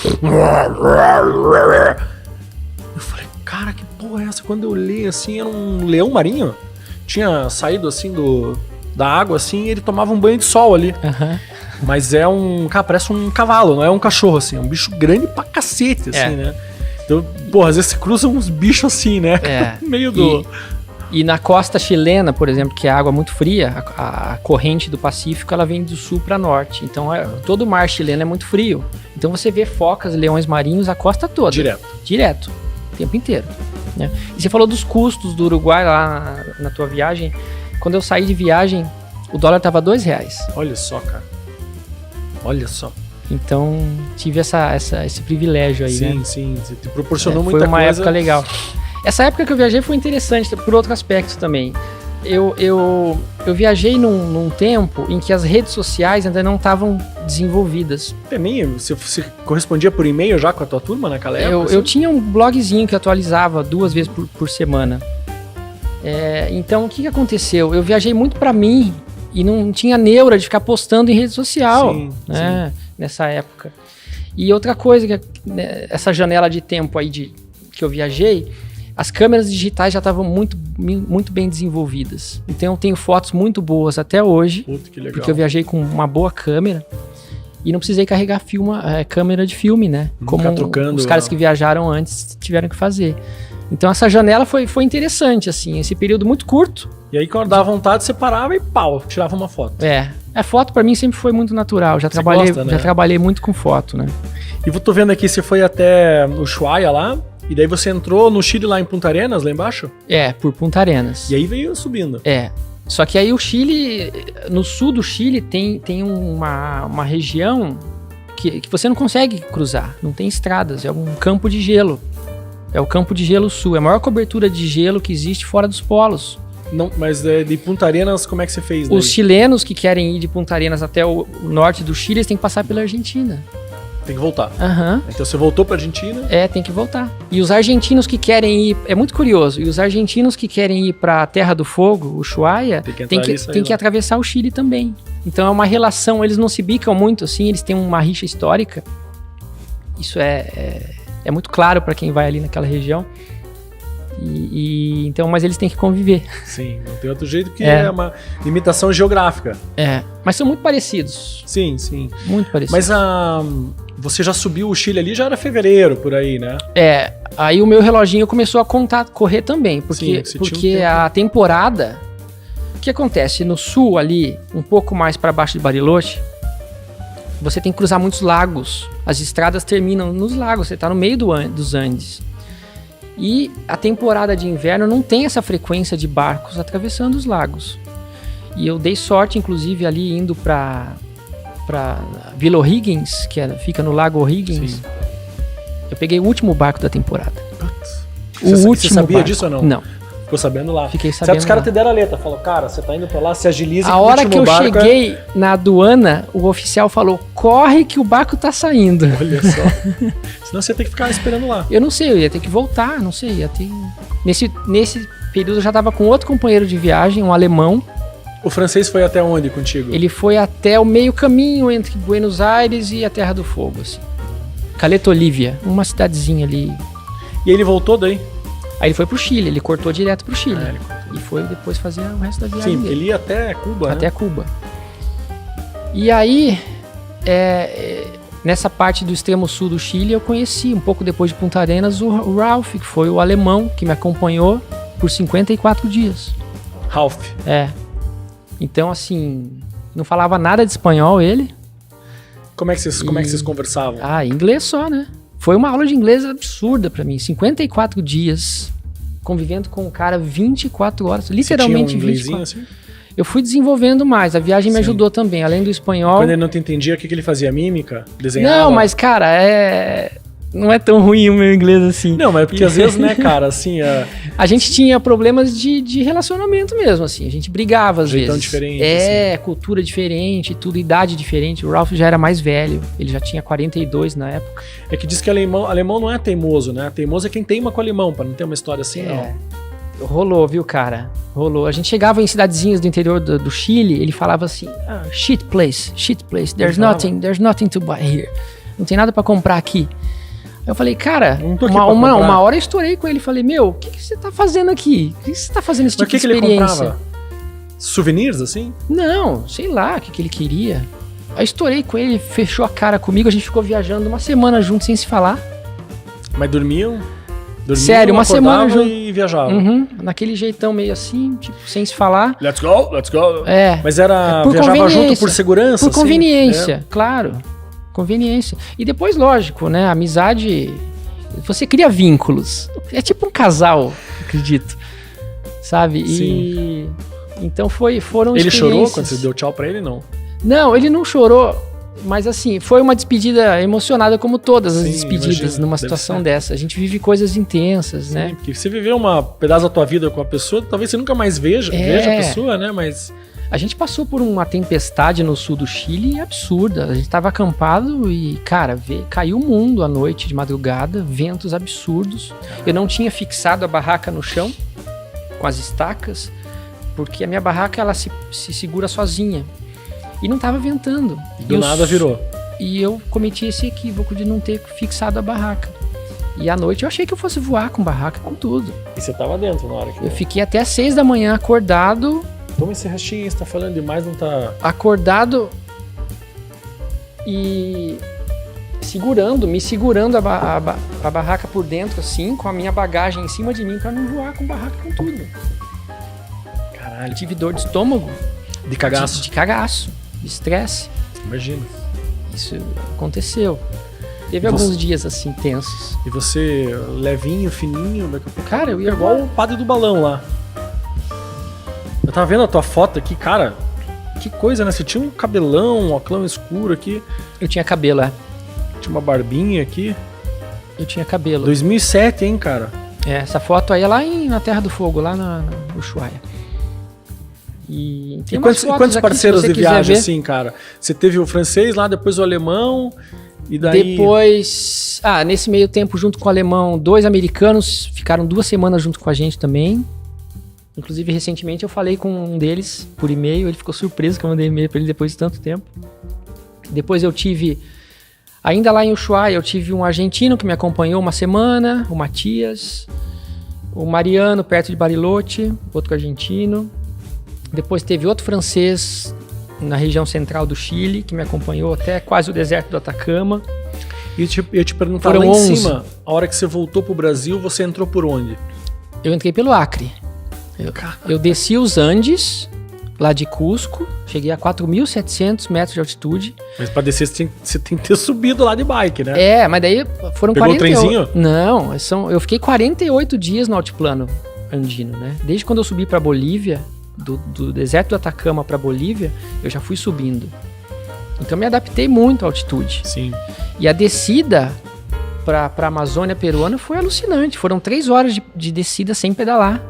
Speaker 1: Eu falei, cara, que porra é essa? Quando eu olhei, assim, era um leão marinho. tinha saído assim da água, assim, e ele tomava um banho de sol ali.
Speaker 2: Aham.
Speaker 1: Mas é parece um cavalo, não é um cachorro, assim. É um bicho grande pra cacete, assim, né? Então, porra, às vezes se cruzam uns bichos assim, né? Meio do...
Speaker 2: E na costa chilena, por exemplo, que é água muito fria, a corrente do Pacífico, ela vem do sul para norte. Então, todo o mar chileno é muito frio. Então, você vê focas, leões marinhos a costa toda. Direto. O tempo inteiro. Né? E você falou dos custos do Uruguai lá na tua viagem. Quando eu saí de viagem, o dólar tava R$2.
Speaker 1: Olha só, cara. Olha só.
Speaker 2: Então, tive esse privilégio aí, né?
Speaker 1: Sim. Você te proporcionou muita coisa.
Speaker 2: Foi uma época legal. Essa época que eu viajei foi interessante por outro aspecto também. Eu viajei num tempo em que as redes sociais ainda não estavam desenvolvidas.
Speaker 1: Você correspondia por e-mail já com a tua turma naquela época?
Speaker 2: Eu tinha um blogzinho que atualizava 2 vezes por semana. Então, o que aconteceu? Eu viajei muito para mim e não tinha neura de ficar postando em rede social, né? Nessa época. E outra coisa, essa janela de tempo aí que eu viajei, as câmeras digitais já estavam muito, muito bem desenvolvidas. Então eu tenho fotos muito boas até hoje.
Speaker 1: Puta, que legal.
Speaker 2: Porque eu viajei com uma boa câmera e não precisei carregar câmera de filme, né? Como os caras que viajaram antes tiveram que fazer. Então essa janela foi interessante, assim, esse período muito curto.
Speaker 1: E aí quando dava vontade, você parava e tirava uma foto.
Speaker 2: A foto pra mim sempre foi muito natural. Já trabalhei muito com foto, né?
Speaker 1: E eu tô vendo aqui, você foi até o Ushuaia lá, e daí você entrou no Chile lá em Punta Arenas, lá embaixo?
Speaker 2: Por Punta Arenas.
Speaker 1: E aí veio subindo.
Speaker 2: Só que aí o Chile, no sul do Chile, tem uma região que você não consegue cruzar, não tem estradas, é um campo de gelo. É o Campo de Gelo Sul, é a maior cobertura de gelo que existe fora dos polos.
Speaker 1: Não, mas de Punta Arenas, como é que você fez?
Speaker 2: Os chilenos que querem ir de Punta Arenas até o norte do Chile, eles têm que passar pela Argentina.
Speaker 1: Tem que voltar.
Speaker 2: Uhum.
Speaker 1: Então você voltou pra Argentina?
Speaker 2: Tem que voltar. E os argentinos que querem ir, é muito curioso, e os argentinos que querem ir pra Terra do Fogo, o Ushuaia, tem que atravessar o Chile também. Então é uma relação, eles não se bicam muito assim, eles têm uma rixa histórica. Isso é muito claro para quem vai ali naquela região. Então, mas eles têm que conviver.
Speaker 1: Sim, não tem outro jeito, que é uma limitação geográfica.
Speaker 2: Mas são muito parecidos.
Speaker 1: Sim.
Speaker 2: Muito parecidos.
Speaker 1: Mas você já subiu o Chile ali, já era fevereiro, por aí, né?
Speaker 2: Aí o meu reloginho começou a correr também, porque a temporada... O que acontece? No sul ali, um pouco mais para baixo de Bariloche, você tem que cruzar muitos lagos. As estradas terminam nos lagos, você está no meio dos Andes. E a temporada de inverno não tem essa frequência de barcos atravessando os lagos. E eu dei sorte, inclusive, ali indo para Vila O'Higgins, que fica no Lago O'Higgins. Sim. Eu peguei o último barco da temporada.
Speaker 1: Você sabia disso ou não?
Speaker 2: Não.
Speaker 1: Ficou sabendo lá?
Speaker 2: Fiquei sabendo.
Speaker 1: Certo, os caras te deram a letra, falou, cara, você tá indo pra lá, se agilize.
Speaker 2: A hora que eu cheguei na aduana, o oficial falou, corre que o barco tá saindo.
Speaker 1: Olha só. Senão você ia ter que ficar esperando lá.
Speaker 2: Eu não sei, eu ia ter que voltar, não sei, ia ter... Nesse período eu já tava com outro companheiro de viagem, um alemão.
Speaker 1: O francês foi até onde contigo?
Speaker 2: Ele foi até o meio caminho entre Buenos Aires e a Terra do Fogo, assim. Caleta Olívia, uma cidadezinha ali.
Speaker 1: E ele voltou daí?
Speaker 2: Aí ele foi pro Chile, ele cortou direto pro Chile. E foi depois fazer o resto da viagem.
Speaker 1: Sim, ele ia até Cuba,
Speaker 2: Até Cuba. E aí, nessa parte do extremo sul do Chile, eu conheci, um pouco depois de Punta Arenas, o Ralph, que foi o alemão que me acompanhou por 54 dias.
Speaker 1: Ralph.
Speaker 2: Então, assim, não falava nada de espanhol ele.
Speaker 1: Como é que vocês conversavam?
Speaker 2: Inglês só, né? Foi uma aula de inglês absurda pra mim. 54 dias convivendo com o cara 24 horas. Literalmente
Speaker 1: Você tinha um
Speaker 2: 24.
Speaker 1: Assim?
Speaker 2: Eu fui desenvolvendo mais. A viagem me ajudou também. Além do espanhol...
Speaker 1: Quando ele não te entendia, o que ele fazia? Mímica? Desenhava?
Speaker 2: Não, mas, cara, não é tão ruim o meu inglês assim.
Speaker 1: Não, mas é porque às vezes, né, cara, assim...
Speaker 2: A gente tinha problemas de relacionamento mesmo, assim. A gente brigava às vezes.
Speaker 1: Diferente.
Speaker 2: Assim. Cultura diferente, tudo, idade diferente. O Ralph já era mais velho. Ele já tinha 42 na época.
Speaker 1: É que diz que alemão não é teimoso, né? Teimoso é quem teima com alemão, pra não ter uma história assim, não.
Speaker 2: Rolou, viu, cara? Rolou. A gente chegava em cidadezinhas do interior do Chile, ele falava assim, shit place. There's nothing to buy here. Não tem nada pra comprar aqui. Eu falei, cara,
Speaker 1: Não tô aqui pra
Speaker 2: uma
Speaker 1: comprar.
Speaker 2: hora eu estourei com ele. Falei, meu, o que você tá fazendo aqui? O que você tá fazendo esse
Speaker 1: Mas
Speaker 2: tipo
Speaker 1: o que
Speaker 2: de
Speaker 1: ele
Speaker 2: experiência?
Speaker 1: comprava? Souvenirs, assim?
Speaker 2: Não, sei lá o que ele queria. Aí estourei com ele, fechou a cara comigo, a gente ficou viajando uma semana juntos sem se falar.
Speaker 1: Mas dormiam?
Speaker 2: Sério, uma semana
Speaker 1: acordavam
Speaker 2: junto.
Speaker 1: e viajavam.
Speaker 2: Uhum, naquele jeitão meio assim, tipo, sem se falar.
Speaker 1: Let's go, let's go.
Speaker 2: É.
Speaker 1: Mas era
Speaker 2: Por
Speaker 1: viajava junto
Speaker 2: conveniência.
Speaker 1: por segurança?
Speaker 2: Por
Speaker 1: assim?
Speaker 2: conveniência, claro. Conveniência. E depois, lógico, né? Amizade. Você cria vínculos. É tipo um casal, acredito. Sabe?
Speaker 1: Sim.
Speaker 2: E. Então foram
Speaker 1: Ele chorou
Speaker 2: experiências.
Speaker 1: quando você deu tchau pra ele? Não.
Speaker 2: Não, ele não chorou. Mas assim, foi uma despedida emocionada como todas as
Speaker 1: Sim,
Speaker 2: despedidas
Speaker 1: imagino,
Speaker 2: numa
Speaker 1: deve
Speaker 2: situação
Speaker 1: ser.
Speaker 2: dessa. A gente vive coisas intensas, né?
Speaker 1: Sim, porque você viveu um pedaço da tua vida com a pessoa, talvez você nunca mais veja a pessoa, né? Mas
Speaker 2: A gente passou por uma tempestade no sul do Chile absurda. A gente tava acampado e, cara, caiu o mundo à noite, de madrugada, ventos absurdos. Eu não tinha fixado a barraca no chão com as estacas, porque a minha barraca ela se segura sozinha. E não tava ventando.
Speaker 1: do nada virou.
Speaker 2: E eu cometi esse equívoco de não ter fixado a barraca. E à noite eu achei que eu fosse voar com barraca, com tudo.
Speaker 1: E você tava dentro na hora que
Speaker 2: Eu fiquei até 6 da manhã acordado.
Speaker 1: Toma esse restinho aí, você tá falando demais, não tá...
Speaker 2: Acordado e me segurando a barraca por dentro, assim, com a minha bagagem em cima de mim, pra não voar com barraca com tudo. Eu
Speaker 1: Caralho,
Speaker 2: tive dor de estômago,
Speaker 1: de cagaço.
Speaker 2: de cagaço, de estresse.
Speaker 1: Imagina.
Speaker 2: Isso aconteceu. Teve
Speaker 1: E você-
Speaker 2: alguns dias assim tensos.
Speaker 1: E você, levinho, fininho, daqui a pouco...
Speaker 2: Cara, eu ia
Speaker 1: Igual o padre do balão lá. Eu tava vendo a tua foto aqui, cara. Que coisa, né? Você tinha um cabelão, um óculos escuro aqui.
Speaker 2: Eu tinha cabelo,
Speaker 1: Tinha uma barbinha aqui.
Speaker 2: Eu tinha cabelo.
Speaker 1: 2007, hein, cara?
Speaker 2: Essa foto aí é lá na Terra do Fogo, lá no Ushuaia. E tem
Speaker 1: E
Speaker 2: umas
Speaker 1: quantos,
Speaker 2: fotos
Speaker 1: quantos
Speaker 2: aqui,
Speaker 1: parceiros
Speaker 2: se
Speaker 1: de
Speaker 2: você quiser
Speaker 1: viagem,
Speaker 2: ver.
Speaker 1: assim, cara? Você teve o francês lá, depois o alemão, e daí...
Speaker 2: Depois, nesse meio tempo, junto com o alemão, 2 americanos ficaram 2 semanas junto com a gente também. Inclusive, recentemente eu falei com um deles por e-mail, ele ficou surpreso que eu mandei e-mail pra ele depois de tanto tempo. Depois eu tive, ainda lá em Ushuaia, eu tive um argentino que me acompanhou uma semana, o Matias, o Mariano, perto de Bariloche, outro argentino. Depois teve outro francês na região central do Chile, que me acompanhou até quase o deserto do Atacama.
Speaker 1: E eu ia te perguntar,
Speaker 2: Foram
Speaker 1: lá em
Speaker 2: 11.
Speaker 1: cima, a hora que você voltou pro Brasil, você entrou por onde?
Speaker 2: Eu entrei pelo Acre. Eu desci os Andes, lá de Cusco, cheguei a 4.700 metros de altitude.
Speaker 1: Mas pra descer, você tem que ter subido lá de bike, né?
Speaker 2: Mas daí foram
Speaker 1: Pegou o
Speaker 2: 48...
Speaker 1: trenzinho?
Speaker 2: Não, eu fiquei 48 dias no altiplano andino, né? Desde quando eu subi pra Bolívia, do deserto do Atacama pra Bolívia, eu já fui subindo. Então eu me adaptei muito à altitude.
Speaker 1: Sim.
Speaker 2: E a descida pra Amazônia peruana foi alucinante. Foram 3 horas de descida sem pedalar.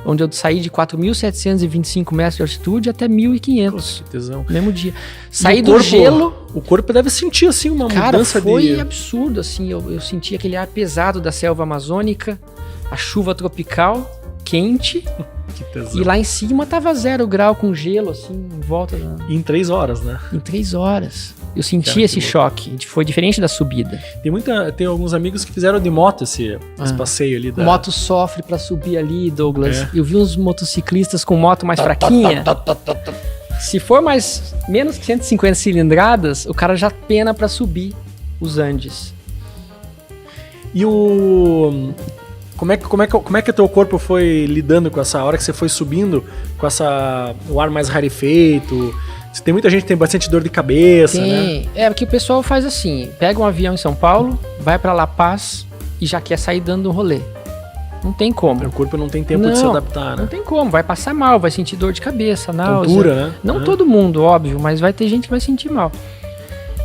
Speaker 2: Onde eu saí de 4.725 metros de altitude até 1.500
Speaker 1: Nossa, que tesão.
Speaker 2: no mesmo dia.
Speaker 1: E
Speaker 2: Saí
Speaker 1: o
Speaker 2: do
Speaker 1: corpo-
Speaker 2: gelo.
Speaker 1: O corpo deve sentir, assim, uma
Speaker 2: Cara,
Speaker 1: mudança
Speaker 2: foi
Speaker 1: de...
Speaker 2: absurdo, assim. Eu senti aquele ar pesado da selva amazônica, a chuva tropical, quente.
Speaker 1: Que tesão.
Speaker 2: E lá em cima tava 0 grau com gelo, assim, em volta
Speaker 1: Em 3 horas, né?
Speaker 2: em 3 horas. Eu senti
Speaker 1: Cara, que
Speaker 2: esse
Speaker 1: louco.
Speaker 2: choque. Foi diferente da subida.
Speaker 1: Tem alguns amigos que fizeram de moto esse passeio ali.
Speaker 2: Moto sofre pra subir ali, Douglas.
Speaker 1: É.
Speaker 2: Eu vi uns motociclistas com moto mais fraquinha. Se for menos que 150 cilindradas, o cara já pena pra subir os Andes.
Speaker 1: E o... Como é que o teu corpo foi lidando com essa hora que você foi subindo com o ar mais rarefeito? Tem muita gente que tem bastante dor de cabeça, né?
Speaker 2: Porque o pessoal faz assim, pega um avião em São Paulo, vai pra La Paz e já quer sair dando um rolê. Não tem como.
Speaker 1: O corpo não tem tempo de se adaptar,
Speaker 2: Não
Speaker 1: né?
Speaker 2: tem como, vai passar mal, vai sentir dor de cabeça, náusea.
Speaker 1: Tontura, né?
Speaker 2: Não
Speaker 1: Uhum.
Speaker 2: todo mundo, óbvio, mas vai ter gente que vai sentir mal.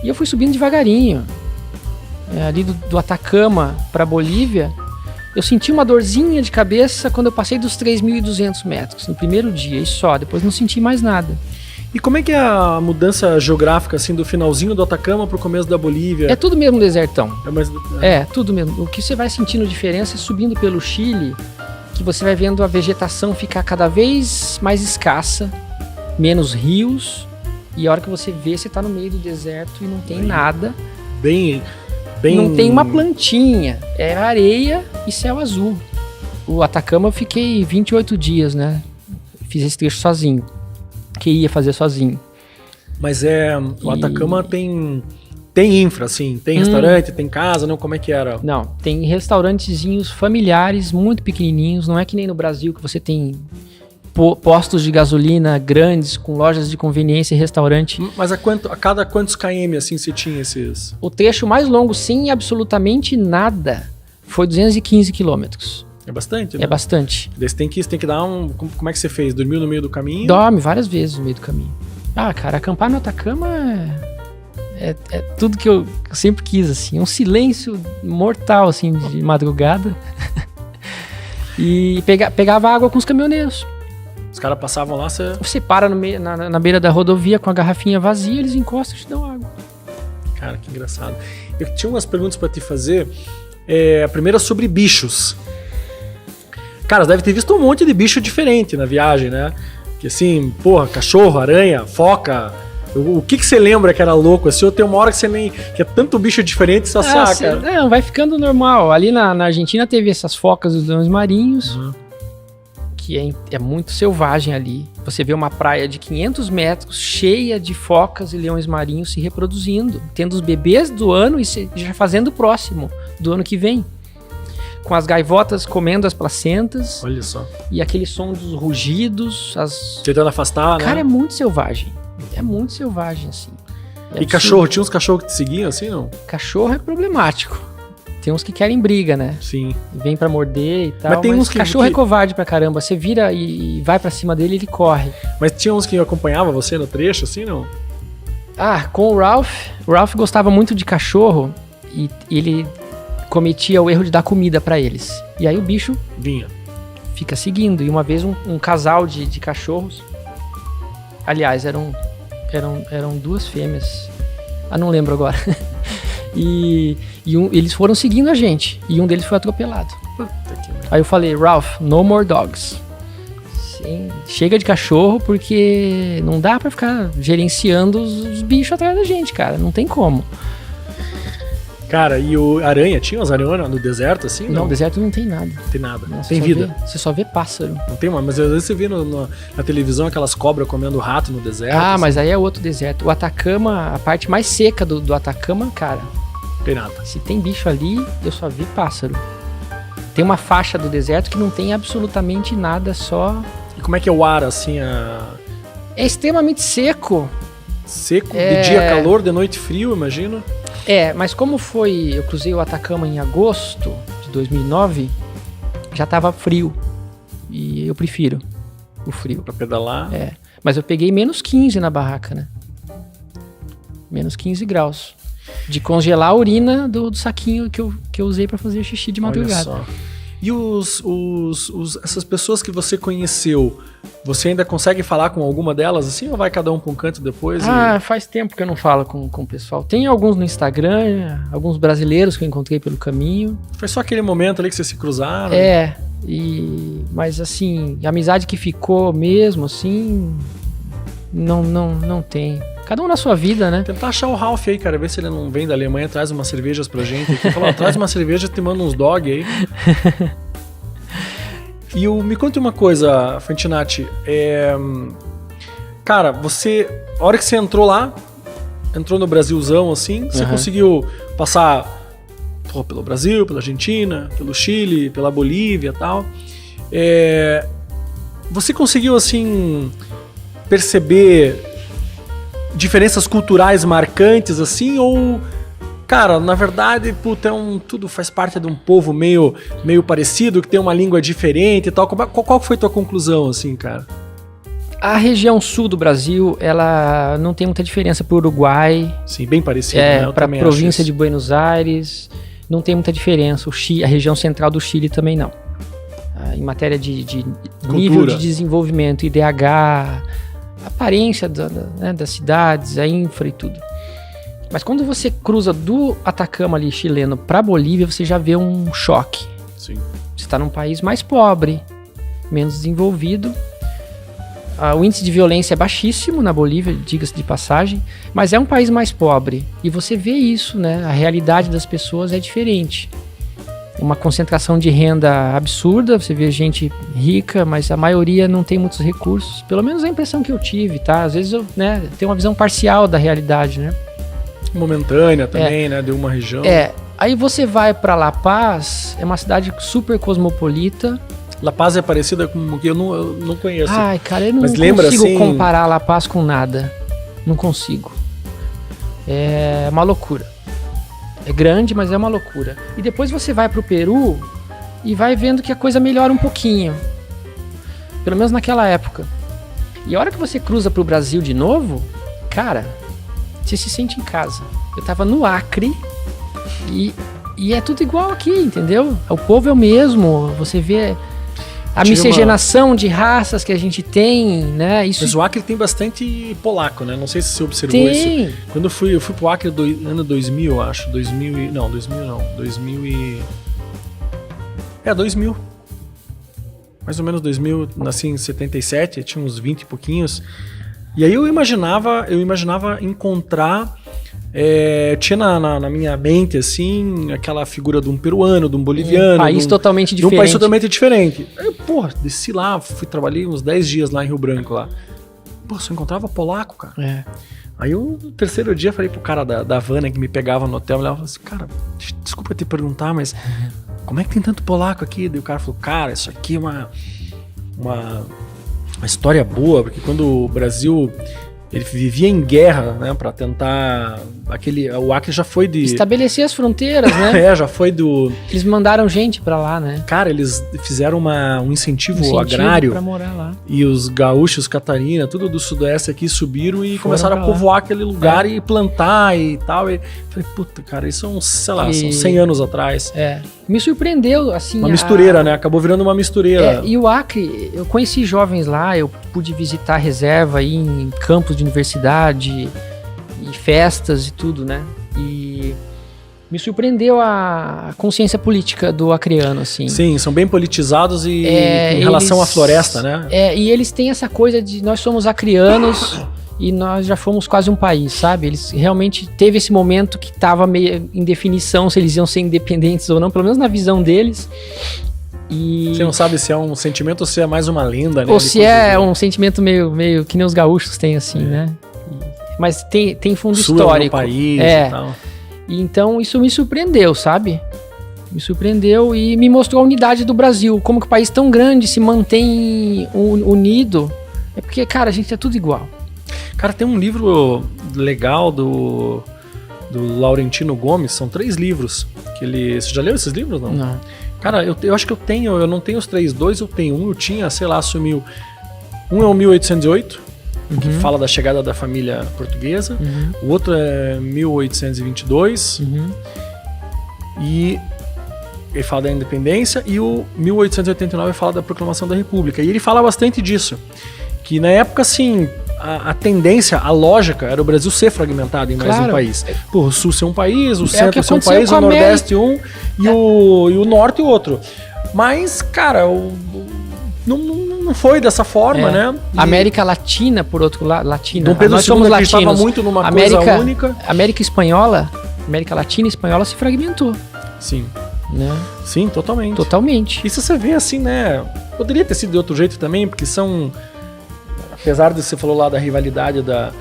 Speaker 2: E eu fui subindo devagarinho. Ali do Atacama pra Bolívia, eu senti uma dorzinha de cabeça quando eu passei dos 3.200 metros, no primeiro dia, e só, depois não senti mais nada.
Speaker 1: E como é que é a mudança geográfica, assim, do finalzinho do Atacama pro começo da Bolívia?
Speaker 2: É tudo mesmo desertão.
Speaker 1: É,
Speaker 2: Tudo mesmo. O que você vai sentindo diferença é subindo pelo Chile, que você vai vendo a vegetação ficar cada vez mais escassa, menos rios, e a hora que você vê, você tá no meio do deserto e não tem nada.
Speaker 1: bem bem...
Speaker 2: Não tem uma plantinha, é areia e céu azul. O Atacama eu fiquei 28 dias, né? Fiz esse trecho sozinho, que ia fazer sozinho.
Speaker 1: Mas o Atacama tem infra, assim, tem restaurante, tem casa, não? Como é que era?
Speaker 2: Não, tem restaurantezinhos familiares, muito pequenininhos, não é que nem no Brasil que você tem postos de gasolina grandes, com lojas de conveniência e restaurante.
Speaker 1: Mas a cada quantos km, assim, você tinha esses?
Speaker 2: O trecho mais longo, sem absolutamente nada, foi 215 quilômetros.
Speaker 1: É bastante, né?
Speaker 2: É bastante.
Speaker 1: Daí você tem que dar Como é que você fez? Dormiu no meio do caminho?
Speaker 2: Dorme várias vezes no meio do caminho. Ah, cara, acampar no Atacama é tudo que eu sempre quis, assim. Um silêncio mortal, assim, de madrugada. E pegava água com os caminhoneiros.
Speaker 1: Os caras passavam lá,
Speaker 2: Você para na beira da rodovia com a garrafinha vazia, eles encostam e te dão água.
Speaker 1: Cara, que engraçado. Eu tinha umas perguntas pra te fazer. A primeira sobre bichos. Cara, você deve ter visto um monte de bicho diferente na viagem, né? Que assim, porra, cachorro, aranha, foca. O que você lembra que era louco? Assim, ou tem uma hora que você nem... Que é tanto bicho diferente, você saca.
Speaker 2: Não, vai ficando normal. Ali na Argentina teve essas focas dos leões marinhos, que é muito selvagem ali. Você vê uma praia de 500 metros cheia de focas e leões marinhos se reproduzindo, tendo os bebês do ano e já fazendo o próximo do ano que vem. Com as gaivotas comendo as placentas.
Speaker 1: Olha só.
Speaker 2: E aquele som dos rugidos.
Speaker 1: Tentando afastar, né?
Speaker 2: Cara, é muito selvagem. É muito selvagem, assim.
Speaker 1: E cachorro? Tinha uns cachorros que te seguiam, assim, não?
Speaker 2: Cachorro é problemático. Tem uns que querem briga, né?
Speaker 1: Sim.
Speaker 2: Vem pra morder e tal.
Speaker 1: Mas tem uns que...
Speaker 2: Cachorro é covarde pra caramba. Você vira e vai pra cima dele, ele corre.
Speaker 1: Mas tinha uns que acompanhavam você no trecho, assim, não?
Speaker 2: Ah, com o Ralph. O Ralph gostava muito de cachorro e ele cometia o erro de dar comida pra eles. E aí o bicho
Speaker 1: vinha.
Speaker 2: Fica seguindo. E uma vez um casal de cachorros... Aliás, eram duas fêmeas. Ah, não lembro agora. Eles foram seguindo a gente. E um deles foi atropelado. Aí eu falei, Ralph, no more dogs. Sim, chega de cachorro, porque não dá pra ficar gerenciando os bichos atrás da gente, cara. Não tem como.
Speaker 1: Cara, e o aranha? Tinha umas aranhonas no deserto, assim?
Speaker 2: Não, no deserto não tem nada.
Speaker 1: Não tem nada.
Speaker 2: Não,
Speaker 1: tem vida.
Speaker 2: Você só vê pássaro.
Speaker 1: Não tem uma, mas às vezes você vê na televisão aquelas cobras comendo rato no deserto.
Speaker 2: Ah,
Speaker 1: assim.
Speaker 2: Mas aí é outro deserto. O Atacama, a parte mais seca do Atacama, cara...
Speaker 1: Não tem nada.
Speaker 2: Se tem bicho ali, eu só vi pássaro. Tem uma faixa do deserto que não tem absolutamente nada, só...
Speaker 1: E como é que é o ar, assim,
Speaker 2: É extremamente seco.
Speaker 1: Seco? De dia calor, de noite frio, imagino.
Speaker 2: Mas como foi... Eu cruzei o Atacama em agosto de 2009, já tava frio. E eu prefiro o frio.
Speaker 1: Pra pedalar?
Speaker 2: Mas eu peguei menos 15 na barraca, né? Menos 15 graus. De congelar a urina do saquinho que eu usei pra fazer xixi de madrugada.
Speaker 1: Olha só. E essas pessoas que você conheceu, você ainda consegue falar com alguma delas assim, ou vai cada um pra um canto depois?
Speaker 2: Faz tempo que eu não falo com o pessoal. Tem alguns no Instagram, alguns brasileiros que eu encontrei pelo caminho.
Speaker 1: Foi só aquele momento ali que vocês se cruzaram?
Speaker 2: Mas assim, a amizade que ficou mesmo, assim, não tem. Cada um na sua vida, né?
Speaker 1: Tentar achar o Ralph aí, cara. Ver se ele não vem da Alemanha, traz umas cervejas pra gente. Fala, traz uma cerveja e te manda uns dog aí. E me conte uma coisa, Fantinatti. Cara, a hora que você entrou lá, entrou no Brasilzão, assim, você conseguiu passar pelo Brasil, pela Argentina, pelo Chile, pela Bolívia e tal. Você conseguiu, assim, perceber diferenças culturais marcantes, assim, ou, cara, na verdade, tudo faz parte de um povo meio parecido, que tem uma língua diferente e tal. Qual foi a tua conclusão, assim, cara?
Speaker 2: A região sul do Brasil, ela não tem muita diferença pro Uruguai.
Speaker 1: Sim, bem parecido, né?
Speaker 2: Pra província de Buenos Aires, não tem muita diferença. A região central do Chile também não. Em matéria de nível de desenvolvimento, IDH... aparência das cidades, a infra e tudo. Mas quando você cruza do Atacama ali chileno para Bolívia, você já vê um choque.
Speaker 1: Sim.
Speaker 2: Você está num país mais pobre, menos desenvolvido. O índice de violência é baixíssimo na Bolívia, diga-se de passagem, mas é um país mais pobre. E você vê isso, né? A realidade das pessoas é diferente. Uma concentração de renda absurda, você vê gente rica, mas a maioria não tem muitos recursos. Pelo menos a impressão que eu tive, tá? Às vezes eu, né, tenho uma visão parcial da realidade, né?
Speaker 1: Momentânea também, né? De uma região.
Speaker 2: Aí você vai pra La Paz, é uma cidade super cosmopolita.
Speaker 1: La Paz é parecida com o que eu não conheço.
Speaker 2: Ai, cara, eu não
Speaker 1: Mas lembra,
Speaker 2: consigo
Speaker 1: assim,
Speaker 2: comparar La Paz com nada. Não consigo. É uma loucura. É grande, mas é uma loucura. E depois você vai pro Peru e vai vendo que a coisa melhora um pouquinho. Pelo menos naquela época. E a hora que você cruza pro Brasil de novo, cara, você se sente em casa. Eu tava no Acre e é tudo igual aqui, entendeu? O povo é o mesmo, você vê a miscigenação de raças que a gente tem, né? Isso... Mas
Speaker 1: o Acre tem bastante polaco, né? Não sei se você observou isso. Quando eu fui pro Acre ano 2000, eu acho. 2000 não. 2000. Mais ou menos 2000, nasci em 77, tinha uns 20 e pouquinhos. E aí eu imaginava encontrar... tinha na minha mente, assim, aquela figura de um peruano, de um boliviano.
Speaker 2: País totalmente diferente.
Speaker 1: De um país totalmente diferente. Aí eu, desci lá, trabalhei uns 10 dias lá em Rio Branco, lá. Só encontrava polaco, cara. Aí no terceiro dia, falei pro cara da van, né, que me pegava no hotel, ele falou assim, cara, desculpa te perguntar, mas como é que tem tanto polaco aqui? Daí o cara falou, cara, isso aqui é uma história boa, porque quando o Brasil... Ele vivia em guerra, né, pra tentar... O Acre já foi de...
Speaker 2: estabelecer as fronteiras, né?
Speaker 1: Já foi do...
Speaker 2: Eles mandaram gente pra lá, né?
Speaker 1: Cara, eles fizeram um incentivo agrário.
Speaker 2: Pra morar lá.
Speaker 1: E os gaúchos, Catarina, tudo do sudoeste aqui subiram e começaram a povoar aquele lugar e plantar e tal. E falei, puta, cara, isso são, sei lá, são 100 anos atrás.
Speaker 2: Me surpreendeu, assim...
Speaker 1: Uma mistureira, né? Acabou virando uma mistureira.
Speaker 2: E o Acre, eu conheci jovens lá, eu pude visitar a reserva aí em campos de universidade e festas e tudo, né? E me surpreendeu a consciência política do acreano, assim.
Speaker 1: Sim, são bem politizados e em relação à floresta, né?
Speaker 2: E eles têm essa coisa de nós somos acreanos e nós já fomos quase um país, sabe? Eles realmente teve esse momento que estava meio em definição se eles iam ser independentes ou não, pelo menos na visão deles. E... Você
Speaker 1: não sabe se é um sentimento ou se é mais uma lenda, né?
Speaker 2: Ou se é um sentimento meio que nem os gaúchos têm, assim, né? Mas tem fundo histórico.
Speaker 1: No país e tal.
Speaker 2: E então isso me surpreendeu, sabe? Me surpreendeu e me mostrou a unidade do Brasil. Como que um país tão grande se mantém unido. É porque, cara, a gente é tudo igual.
Speaker 1: Cara, tem um livro legal do Laurentino Gomes, são 3 livros. Você já leu esses livros, não?
Speaker 2: Não.
Speaker 1: Cara, eu acho que eu não tenho os 3, 2 eu tenho um, eu tinha, sei lá, sumiu. Um é o 1808, que fala da chegada da família portuguesa. O outro é 1822, e ele fala da independência, e o 1889 fala da proclamação da República. E ele fala bastante disso, que na época, assim... A tendência, a lógica era o Brasil ser fragmentado em mais um país. O Sul ser um país, o Centro ser um país, o Nordeste e o Norte outro. Mas, cara, não foi dessa forma, né?
Speaker 2: A América Latina, por outro lado,
Speaker 1: Dom Pedro
Speaker 2: nós somos
Speaker 1: II
Speaker 2: latinos.
Speaker 1: Muito numa coisa única.
Speaker 2: América Espanhola, América Latina e Espanhola se fragmentou.
Speaker 1: Sim.
Speaker 2: Né?
Speaker 1: Sim, totalmente.
Speaker 2: Totalmente.
Speaker 1: E se você vê assim, né? Poderia ter sido de outro jeito também, porque são... Apesar de você falou lá da rivalidade da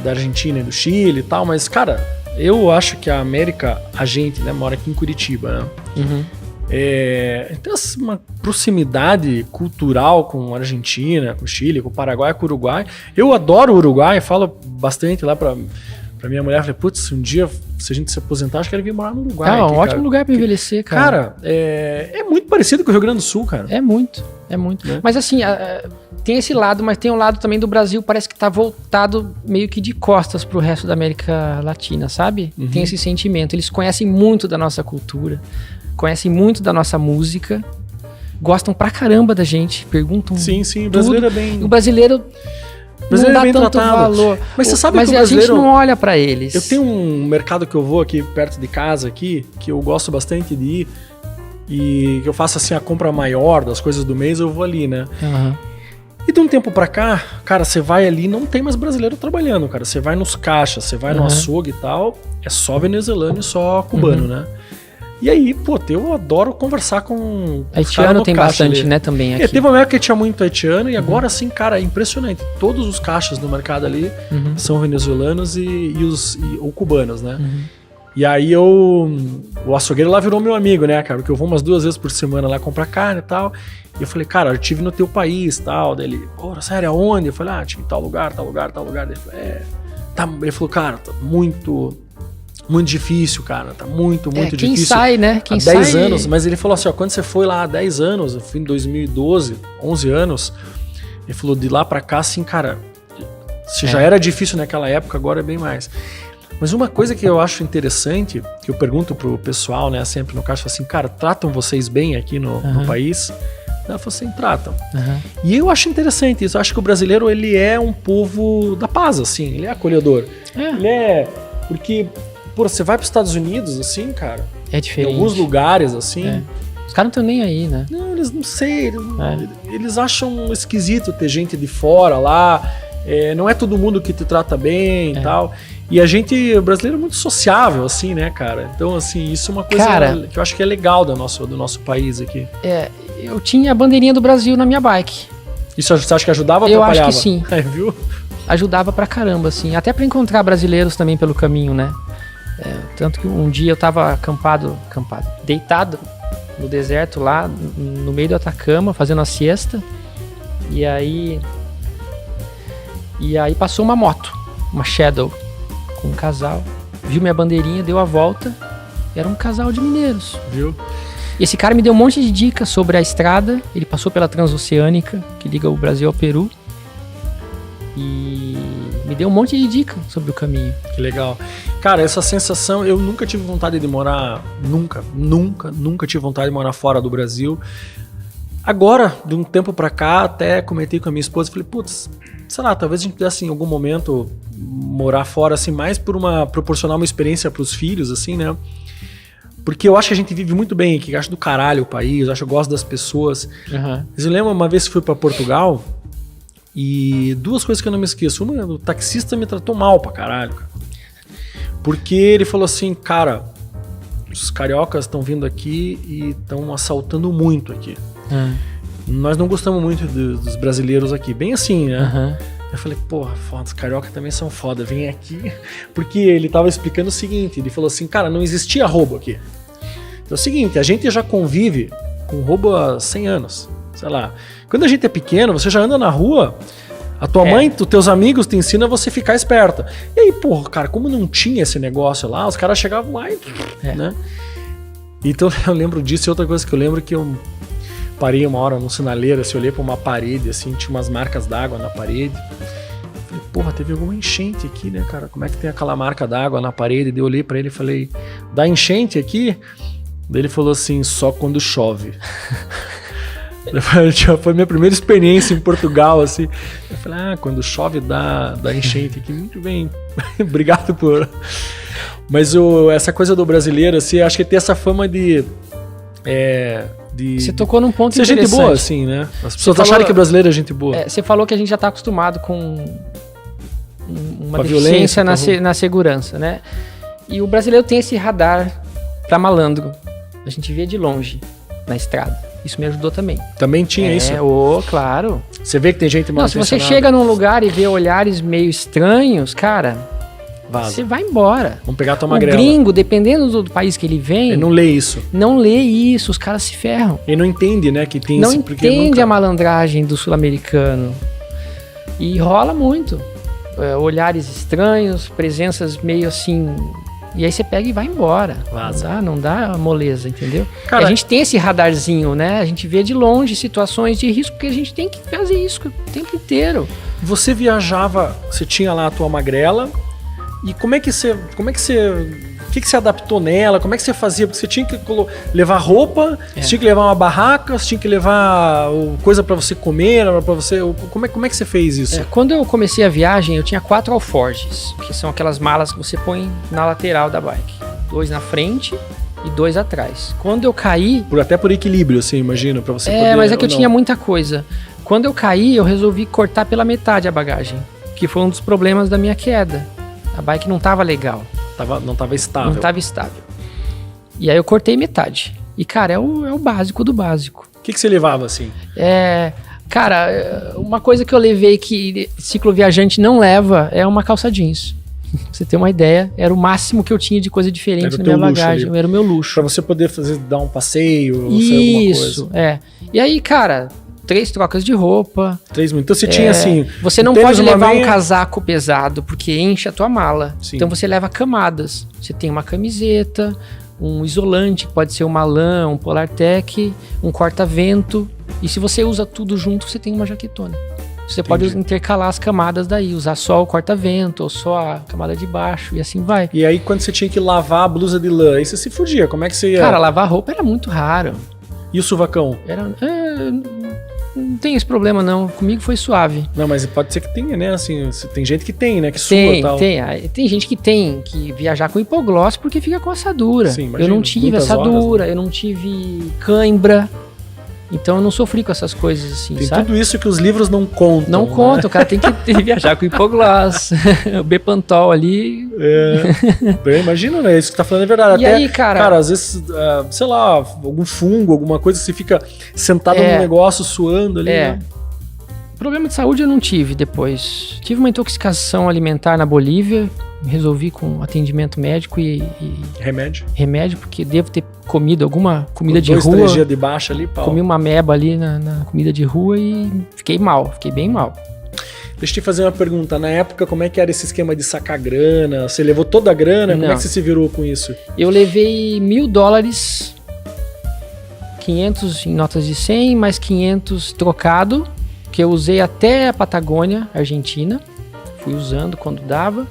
Speaker 1: Argentina e do Chile e tal, mas, cara, eu acho que a América, a gente, né, mora aqui em Curitiba, né? Tem uma proximidade cultural com a Argentina, com o Chile, com o Paraguai, com o Uruguai. Eu adoro o Uruguai, falo bastante lá pra minha mulher, falei, putz, um dia, se a gente se aposentar, acho que quero vir morar no Uruguai.
Speaker 2: É um ótimo lugar pra envelhecer, cara.
Speaker 1: Cara, é muito parecido com o Rio Grande do Sul, cara.
Speaker 2: É muito. Né? Mas assim, tem esse lado, mas tem um lado também do Brasil, parece que tá voltado meio que de costas pro resto da América Latina, sabe? Tem esse sentimento. Eles conhecem muito da nossa cultura, conhecem muito da nossa música, gostam pra caramba da gente, perguntam.
Speaker 1: Sim, o brasileiro é bem...
Speaker 2: O brasileiro não dá tanto valor.
Speaker 1: Mas você sabe que o
Speaker 2: brasileiro... a gente não olha pra eles.
Speaker 1: Eu tenho um mercado que eu vou aqui perto de casa, aqui, que eu gosto bastante de ir, e que eu faço assim a compra maior das coisas do mês, eu vou ali, né? E de um tempo pra cá, cara, você vai ali, não tem mais brasileiro trabalhando, cara. Você vai nos caixas, você vai no açougue e tal, é só venezuelano e só cubano, né? E aí, pô, eu adoro conversar com
Speaker 2: haitiano tem bastante, né, também aqui.
Speaker 1: Teve uma época que tinha muito haitiano e agora, assim, cara, é impressionante. Todos os caixas no mercado ali são venezuelanos ou cubanos, né? E aí o açougueiro lá virou meu amigo, né, cara? Porque eu vou umas 2 vezes por semana lá comprar carne e tal. E eu falei, cara, eu tive no teu país e tal. Daí ele, pô, sério, aonde? Eu falei, tive tal lugar, tal lugar, tal lugar. Daí ele falou, tá. Ele falou, cara, tá muito difícil, cara. Tá muito
Speaker 2: quem
Speaker 1: difícil.
Speaker 2: Quem sai, né? Quem
Speaker 1: há 10 anos. Mas ele falou assim, ó, quando você foi lá há 10 anos, eu fui em 2012, 11 anos. Ele falou, de lá pra cá, assim, cara, se já era difícil naquela época, agora é bem mais. Mas uma coisa que eu acho interessante, que eu pergunto pro pessoal, né, sempre no caixa, assim, cara, tratam vocês bem aqui no país? Ela falou assim, tratam. E eu acho interessante isso. Eu acho que o brasileiro, ele é um povo da paz, assim. Ele é acolhedor. Ele é... Porque, pô, você vai pros Estados Unidos, assim, cara...
Speaker 2: É diferente.
Speaker 1: Em alguns lugares, assim...
Speaker 2: Os caras não estão nem aí, né?
Speaker 1: Não, eles não sei. Eles acham esquisito ter gente de fora lá. Não é todo mundo que te trata bem e tal... E a gente, o brasileiro é muito sociável, assim, né, cara? Então, assim, isso é uma coisa que eu acho que é legal do nosso país aqui.
Speaker 2: Eu tinha a bandeirinha do Brasil na minha bike.
Speaker 1: Isso você acha que ajudava ou atrapalhava?
Speaker 2: Eu acho que sim.
Speaker 1: Viu?
Speaker 2: Ajudava pra caramba, assim. Até pra encontrar brasileiros também pelo caminho, né? Tanto que um dia eu tava acampado, deitado no deserto lá, no meio do Atacama, fazendo a siesta. E aí passou uma moto, uma Shadow, com um casal, viu minha bandeirinha, deu a volta, era um casal de mineiros.
Speaker 1: Viu?
Speaker 2: E esse cara me deu um monte de dicas sobre a estrada, ele passou pela Transoceânica, que liga o Brasil ao Peru, e me deu um monte de dicas sobre o caminho.
Speaker 1: Que legal. Cara, essa sensação, eu nunca tive vontade de morar, nunca tive vontade de morar fora do Brasil. Agora, de um tempo pra cá, até comentei com a minha esposa, falei, putz, sei lá, talvez a gente pudesse em algum momento morar fora, assim, mais proporcionar uma experiência pros filhos, assim, né? Porque eu acho que a gente vive muito bem aqui, eu acho do caralho o país, eu acho que eu gosto das pessoas. Mas eu lembro uma vez que fui pra Portugal e 2 coisas que eu não me esqueço. Uma, o taxista me tratou mal pra caralho, cara. Porque ele falou assim, cara, os cariocas estão vindo aqui e estão assaltando muito aqui. Nós não gostamos muito dos brasileiros aqui, bem assim, né? Eu falei, porra, foda, os carioca também são foda, vem aqui. Porque ele tava explicando o seguinte, ele falou assim, cara, não existia roubo aqui. Então é o seguinte, a gente já convive com roubo há 100 anos, sei lá. Quando a gente é pequeno, você já anda na rua, a tua mãe, os teus amigos te ensinam a você ficar esperto. E aí, porra, cara, como não tinha esse negócio lá, os caras chegavam lá e... né? Então eu lembro disso, e outra coisa que eu lembro que eu... parei uma hora num sinaleiro, assim, olhei pra uma parede, assim, tinha umas marcas d'água na parede. Falei, porra, teve alguma enchente aqui, né, cara? Como é que tem aquela marca d'água na parede? Daí eu olhei pra ele e falei, dá enchente aqui? Daí ele falou assim, só quando chove. Foi a minha primeira experiência em Portugal, assim. Eu falei, quando chove dá enchente aqui. Muito bem, obrigado por... Mas essa coisa do brasileiro, assim, acho que tem essa fama de
Speaker 2: você tocou num ponto
Speaker 1: interessante. Ser gente boa, assim, né? As pessoas acharem que brasileiro é gente boa.
Speaker 2: Você falou que a gente já está acostumado com uma deficiência na segurança, né? E o brasileiro tem esse radar para malandro. A gente vê de longe na estrada. Isso me ajudou também.
Speaker 1: Também tinha isso?
Speaker 2: Claro.
Speaker 1: Você vê que tem gente mal intencionada.
Speaker 2: Se você chega num lugar e vê olhares meio estranhos, cara...
Speaker 1: Vaza.
Speaker 2: Você vai embora.
Speaker 1: Vamos pegar a tua magrela.
Speaker 2: O gringo, dependendo do país que ele vem...
Speaker 1: Ele não lê isso.
Speaker 2: Não lê isso, os caras se ferram.
Speaker 1: Ele não entende, né, que tem
Speaker 2: não
Speaker 1: isso.
Speaker 2: Não entende a malandragem do sul-americano. E rola muito. Olhares estranhos, presenças meio assim... E aí você pega e vai embora.
Speaker 1: Vaza.
Speaker 2: Não dá moleza, entendeu?
Speaker 1: Cara,
Speaker 2: a gente tem esse radarzinho, né? A gente vê de longe situações de risco, porque a gente tem que fazer isso o tempo inteiro.
Speaker 1: Você viajava, você tinha lá a tua magrela... E como é que você... O que você adaptou nela? Como é que você fazia? Porque você tinha que levar roupa, você tinha que levar uma barraca, você tinha que levar coisa pra você comer, pra você... Como é que você fez isso?
Speaker 2: Quando eu comecei a viagem, eu tinha 4 alforjes, que são aquelas malas que você põe na lateral da bike. 2 na frente e 2 atrás. Quando eu caí...
Speaker 1: Até por equilíbrio, assim, imagino, pra você poder...
Speaker 2: mas é que eu tinha muita coisa. quando eu caí, eu resolvi cortar pela metade a bagagem, que foi um dos problemas da minha queda. A bike não tava legal.
Speaker 1: Não tava estável.
Speaker 2: Não tava estável. E aí eu cortei metade. E, cara, é o básico do básico.
Speaker 1: O que você levava, assim?
Speaker 2: Cara, uma coisa que eu levei que cicloviajante não leva é uma calça jeans. Pra você ter uma ideia, era o máximo que eu tinha de coisa diferente na minha bagagem. Era o meu luxo.
Speaker 1: Pra você poder dar um passeio, ou
Speaker 2: isso,
Speaker 1: alguma coisa.
Speaker 2: E aí, cara, 3 trocas de roupa.
Speaker 1: 3 minutos. Então você tinha assim...
Speaker 2: Você não pode levar um casaco pesado, porque enche a tua mala. Sim. Então você leva camadas. Você tem uma camiseta, um isolante, que pode ser uma lã, um Polartec, um corta-vento. E se você usa tudo junto, você tem uma jaquetona. Você pode intercalar as camadas daí, usar só o corta-vento ou só a camada de baixo e assim vai.
Speaker 1: E aí quando você tinha que lavar a blusa de lã, aí você se fudia, como é que você ia?
Speaker 2: Cara, lavar roupa era muito raro.
Speaker 1: E o suvacão?
Speaker 2: Não tem esse problema não, comigo foi suave.
Speaker 1: Não, mas pode ser que tenha, né, assim, tem gente que tem, né, que sua e tal.
Speaker 2: Tem gente que tem que viajar com hipoglós porque fica com assadura.
Speaker 1: Sim, imagina,
Speaker 2: eu não tive assadura, né? Eu não tive cãibra. Então eu não sofri com essas coisas assim,
Speaker 1: tem
Speaker 2: sabe?
Speaker 1: Tudo isso que os livros não contam.
Speaker 2: Não contam, o cara tem que viajar com hipoglós, o Bepantol ali.
Speaker 1: Imagina, né? Isso que tá falando é verdade.
Speaker 2: E até, aí, cara,
Speaker 1: às vezes, sei lá, algum fungo, alguma coisa, você fica sentado num negócio suando ali, né?
Speaker 2: Problema de saúde eu não tive depois. Tive uma intoxicação alimentar na Bolívia, resolvi com atendimento médico e remédio, porque devo ter comido alguma comida de rua.
Speaker 1: 2-3 dias de baixa ali, pau.
Speaker 2: Comi uma ameba ali na comida de rua e fiquei bem mal.
Speaker 1: Deixa eu te fazer uma pergunta. Na época, como é que era esse esquema de sacar grana? Você levou toda a grana? Como é que você se virou com isso?
Speaker 2: Eu levei $1.000, 500 em notas de 100, mais 500 trocado, que eu usei até a Patagônia, Argentina. Fui usando quando dava.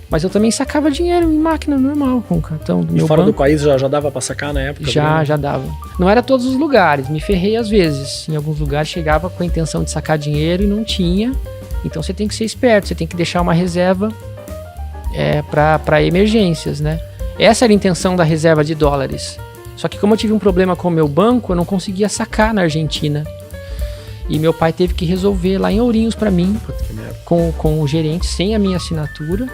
Speaker 2: Mas eu também sacava dinheiro em máquina normal, com o cartão do meu banco.
Speaker 1: E fora do país já dava pra sacar na época?
Speaker 2: Já dava. Não era todos os lugares, me ferrei às vezes. Em alguns lugares chegava com a intenção de sacar dinheiro e não tinha. Então você tem que ser esperto, você tem que deixar uma reserva para emergências, né? Essa era a intenção da reserva de dólares. Só que como eu tive um problema com o meu banco, eu não conseguia sacar na Argentina. E meu pai teve que resolver lá em Ourinhos para mim, com o gerente, sem a minha assinatura.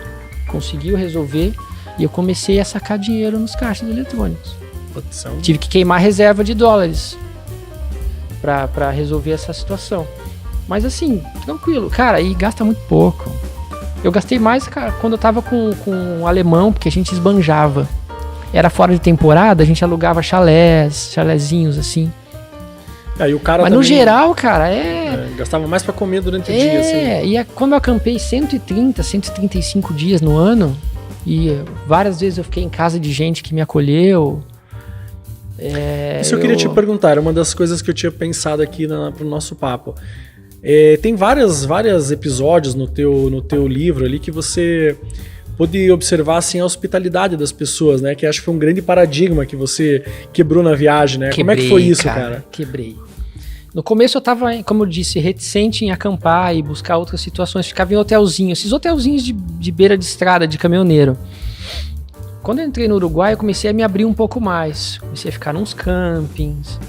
Speaker 2: Conseguiu resolver e eu comecei a sacar dinheiro nos caixas eletrônicos. Tive que queimar reserva de dólares para resolver essa situação. Mas assim, tranquilo. Cara, e gasta muito pouco. Eu gastei mais, cara, quando eu tava com o alemão, porque a gente esbanjava. Era fora de temporada, a gente alugava chalézinhos assim.
Speaker 1: Aí o cara
Speaker 2: mas
Speaker 1: também,
Speaker 2: no geral, cara,
Speaker 1: gastava mais pra comer durante o dia, assim.
Speaker 2: E quando eu acampei 135 dias no ano, e várias vezes eu fiquei em casa de gente que me acolheu.
Speaker 1: Isso eu queria te perguntar, era uma das coisas que eu tinha pensado aqui pro nosso papo. Tem vários episódios no teu livro ali que você pôde observar assim, a hospitalidade das pessoas, né? Que acho que foi um grande paradigma que você quebrou na viagem, né? Como é que foi isso, cara?
Speaker 2: Quebrei. No começo eu tava, como eu disse, reticente em acampar e buscar outras situações. Ficava em hotelzinho, esses hotelzinhos de beira de estrada, de caminhoneiro. Quando eu entrei no Uruguai, eu comecei a me abrir um pouco mais. Comecei a ficar nos campings.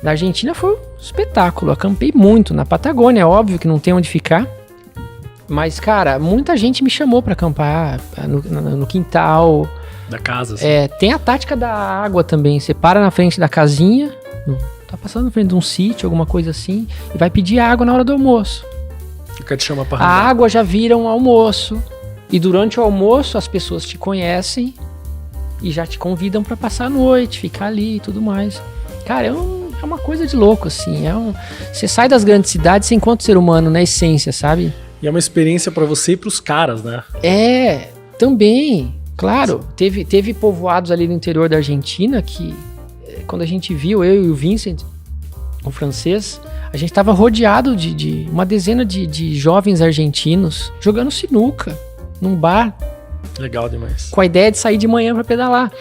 Speaker 2: Na Argentina foi um espetáculo. Eu acampei muito. Na Patagônia, é óbvio que não tem onde ficar. Mas, cara, muita gente me chamou pra acampar no quintal.
Speaker 1: Da casa, assim.
Speaker 2: Tem a tática da água também. Você para na frente da casinha, tá passando na frente de um sítio, alguma coisa assim, e vai pedir água na hora do almoço.
Speaker 1: Fica te chama pra
Speaker 2: a água já vira um almoço. E durante o almoço, as pessoas te conhecem e já te convidam pra passar a noite, ficar ali e tudo mais. Cara, é uma coisa de louco, assim. Você sai das grandes cidades, você encontra o ser humano na essência, sabe?
Speaker 1: E é uma experiência pra você e pros caras, né?
Speaker 2: Também. Claro, teve povoados ali no interior da Argentina que, quando a gente viu, eu e o Vincent, o francês, a gente tava rodeado de uma dezena de jovens argentinos jogando sinuca num bar.
Speaker 1: Legal demais.
Speaker 2: Com a ideia de sair de manhã pra pedalar.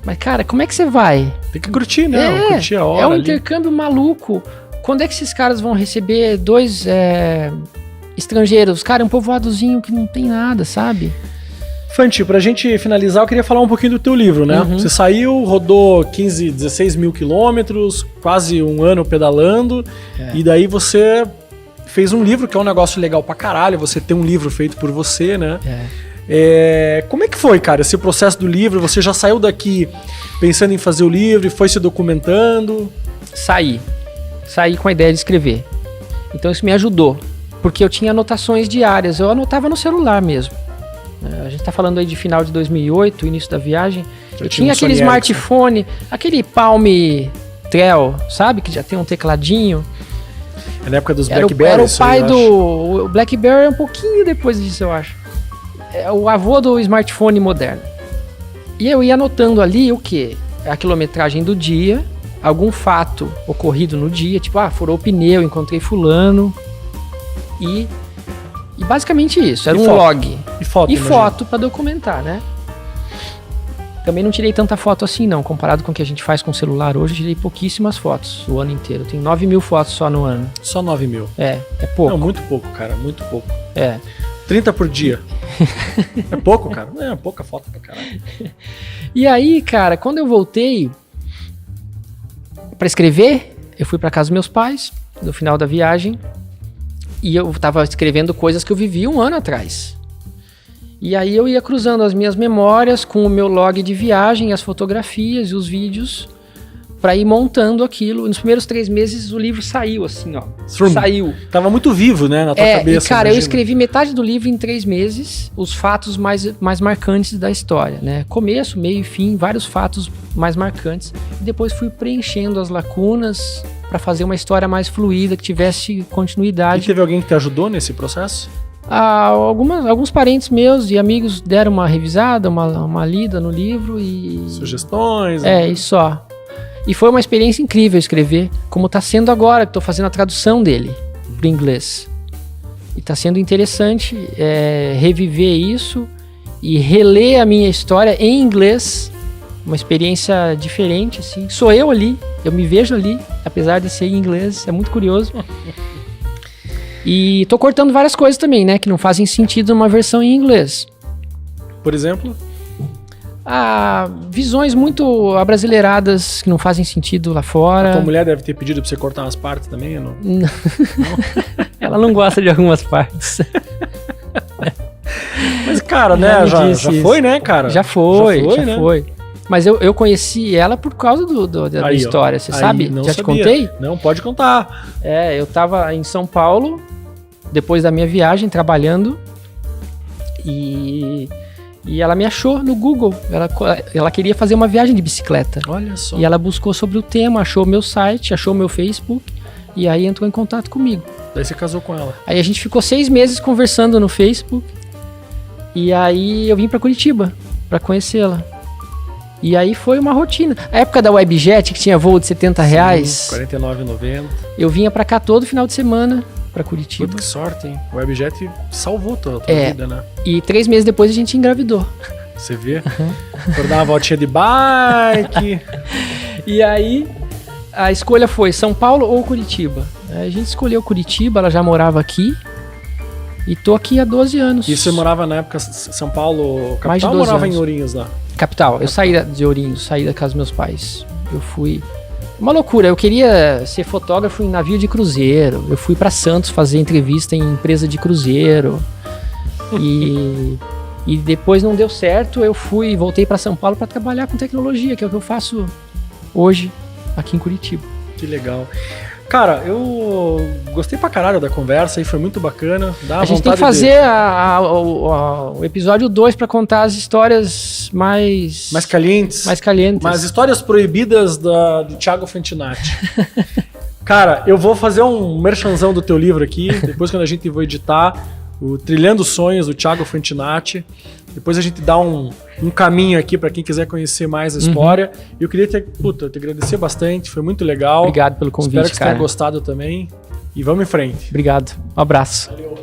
Speaker 2: Mas, cara, como é que você vai?
Speaker 1: Tem que curtir, né? Curtir a hora.
Speaker 2: É um intercâmbio maluco. Quando é que esses caras vão receber 2... estrangeiros, cara, é um povoadozinho que não tem nada, sabe?
Speaker 1: Fanti, pra gente finalizar, eu queria falar um pouquinho do teu livro, né? Você saiu, rodou 15, 16 mil quilômetros, quase um ano pedalando, e daí você fez um livro, que é um negócio legal pra caralho, você tem um livro feito por você, né? Como é que foi, cara, esse processo do livro? Você já saiu daqui pensando em fazer o livro e foi se documentando?
Speaker 2: Saí com a ideia de escrever. Então isso me ajudou, porque eu tinha anotações diárias, eu anotava no celular mesmo. A gente tá falando aí de final de 2008, início da viagem. Eu tinha aquele smartphone, aquele Palm Trail, sabe? Que já tem um tecladinho.
Speaker 1: É na época dos BlackBerry.
Speaker 2: Era o pai do... O BlackBerry é um pouquinho depois disso, eu acho. É o avô do smartphone moderno. E eu ia anotando ali o quê? A quilometragem do dia, algum fato ocorrido no dia, tipo, furou o pneu, encontrei fulano. E basicamente isso, era um log. E foto para documentar, né? Também não tirei tanta foto assim não, comparado com o que a gente faz com o celular hoje, eu tirei pouquíssimas fotos o ano inteiro. Tem 9 mil fotos só no ano.
Speaker 1: Só 9 mil?
Speaker 2: É pouco.
Speaker 1: Não, muito pouco, cara, muito pouco. 30 por dia. É pouco, cara? É pouca foto pra caralho.
Speaker 2: E aí, cara, quando eu voltei pra escrever, eu fui pra casa dos meus pais, no final da viagem, e eu tava escrevendo coisas que eu vivi um ano atrás. E aí eu ia cruzando as minhas memórias com o meu log de viagem, as fotografias e os vídeos, pra ir montando aquilo. Nos primeiros 3 meses o livro saiu assim, ó. Saiu.
Speaker 1: Tava muito vivo, né, na tua cabeça.
Speaker 2: E, cara, eu escrevi metade do livro em 3 meses, os fatos mais marcantes da história, né? Começo, meio e fim, vários fatos mais marcantes. E depois fui preenchendo as lacunas pra fazer uma história mais fluida, que tivesse continuidade.
Speaker 1: E teve alguém que te ajudou nesse processo?
Speaker 2: Alguns parentes meus e amigos deram uma revisada, uma lida no livro e...
Speaker 1: Sugestões.
Speaker 2: E só. E foi uma experiência incrível escrever, como tá sendo agora, que tô fazendo a tradução dele pro inglês. E tá sendo interessante reviver isso e reler a minha história em inglês. Uma experiência diferente, assim. Sou eu ali, eu me vejo ali, apesar de ser em inglês, é muito curioso. E tô cortando várias coisas também, né, que não fazem sentido numa versão em inglês.
Speaker 1: Por exemplo?
Speaker 2: Visões muito abrasileiradas que não fazem sentido lá fora.
Speaker 1: A tua mulher deve ter pedido pra você cortar umas partes também, ou não?
Speaker 2: Não. Ela não gosta de algumas partes.
Speaker 1: Mas, cara, né, já foi, né, cara?
Speaker 2: Já foi. Mas eu conheci ela por causa da minha história, você sabe? Já te contei?
Speaker 1: Não, pode contar.
Speaker 2: Eu tava em São Paulo, depois da minha viagem, trabalhando, e ela me achou no Google. Ela queria fazer uma viagem de bicicleta.
Speaker 1: Olha só.
Speaker 2: E ela buscou sobre o tema, achou meu site, achou meu Facebook, e aí entrou em contato comigo.
Speaker 1: Daí você casou com ela.
Speaker 2: Aí a gente ficou 6 meses conversando no Facebook, e aí eu vim pra Curitiba pra conhecê-la. E aí foi uma rotina. A época da Webjet, que tinha voo de R$70,
Speaker 1: R$ 49,90.
Speaker 2: Eu vinha pra cá todo final de semana, pra Curitiba.
Speaker 1: Puta, que sorte, hein? O Webjet salvou tua vida, né?
Speaker 2: E 3 meses depois a gente engravidou.
Speaker 1: Você vê? Por dar uma voltinha de bike.
Speaker 2: E aí a escolha foi São Paulo ou Curitiba. A gente escolheu Curitiba, ela já morava aqui. E tô aqui há 12 anos.
Speaker 1: E você morava na época São Paulo, capital,
Speaker 2: mais de 12
Speaker 1: ou morava
Speaker 2: anos.
Speaker 1: em Ourinhos lá?
Speaker 2: Capital. Eu saí de Ourinhos, saí da casa dos meus pais. Eu fui... Uma loucura, eu queria ser fotógrafo em navio de cruzeiro. Eu fui pra Santos fazer entrevista em empresa de cruzeiro. E depois não deu certo, eu voltei pra São Paulo pra trabalhar com tecnologia, que é o que eu faço hoje aqui em Curitiba.
Speaker 1: Que legal. Cara, eu gostei pra caralho da conversa e foi muito bacana.
Speaker 2: A gente tem que fazer o episódio 2 pra contar as histórias mais
Speaker 1: calientes. Mas histórias proibidas do Thiago Fantinatti. Cara, eu vou fazer um merchanzão do teu livro aqui, depois quando a gente for editar, o Trilhando Sonhos, do Thiago Fantinatti. Depois a gente dá um caminho aqui para quem quiser conhecer mais a história. E eu queria te agradecer bastante, foi muito legal.
Speaker 2: Obrigado pelo convite,
Speaker 1: Espero que você tenha gostado também. E vamos em frente.
Speaker 2: Obrigado, um abraço.
Speaker 1: Valeu.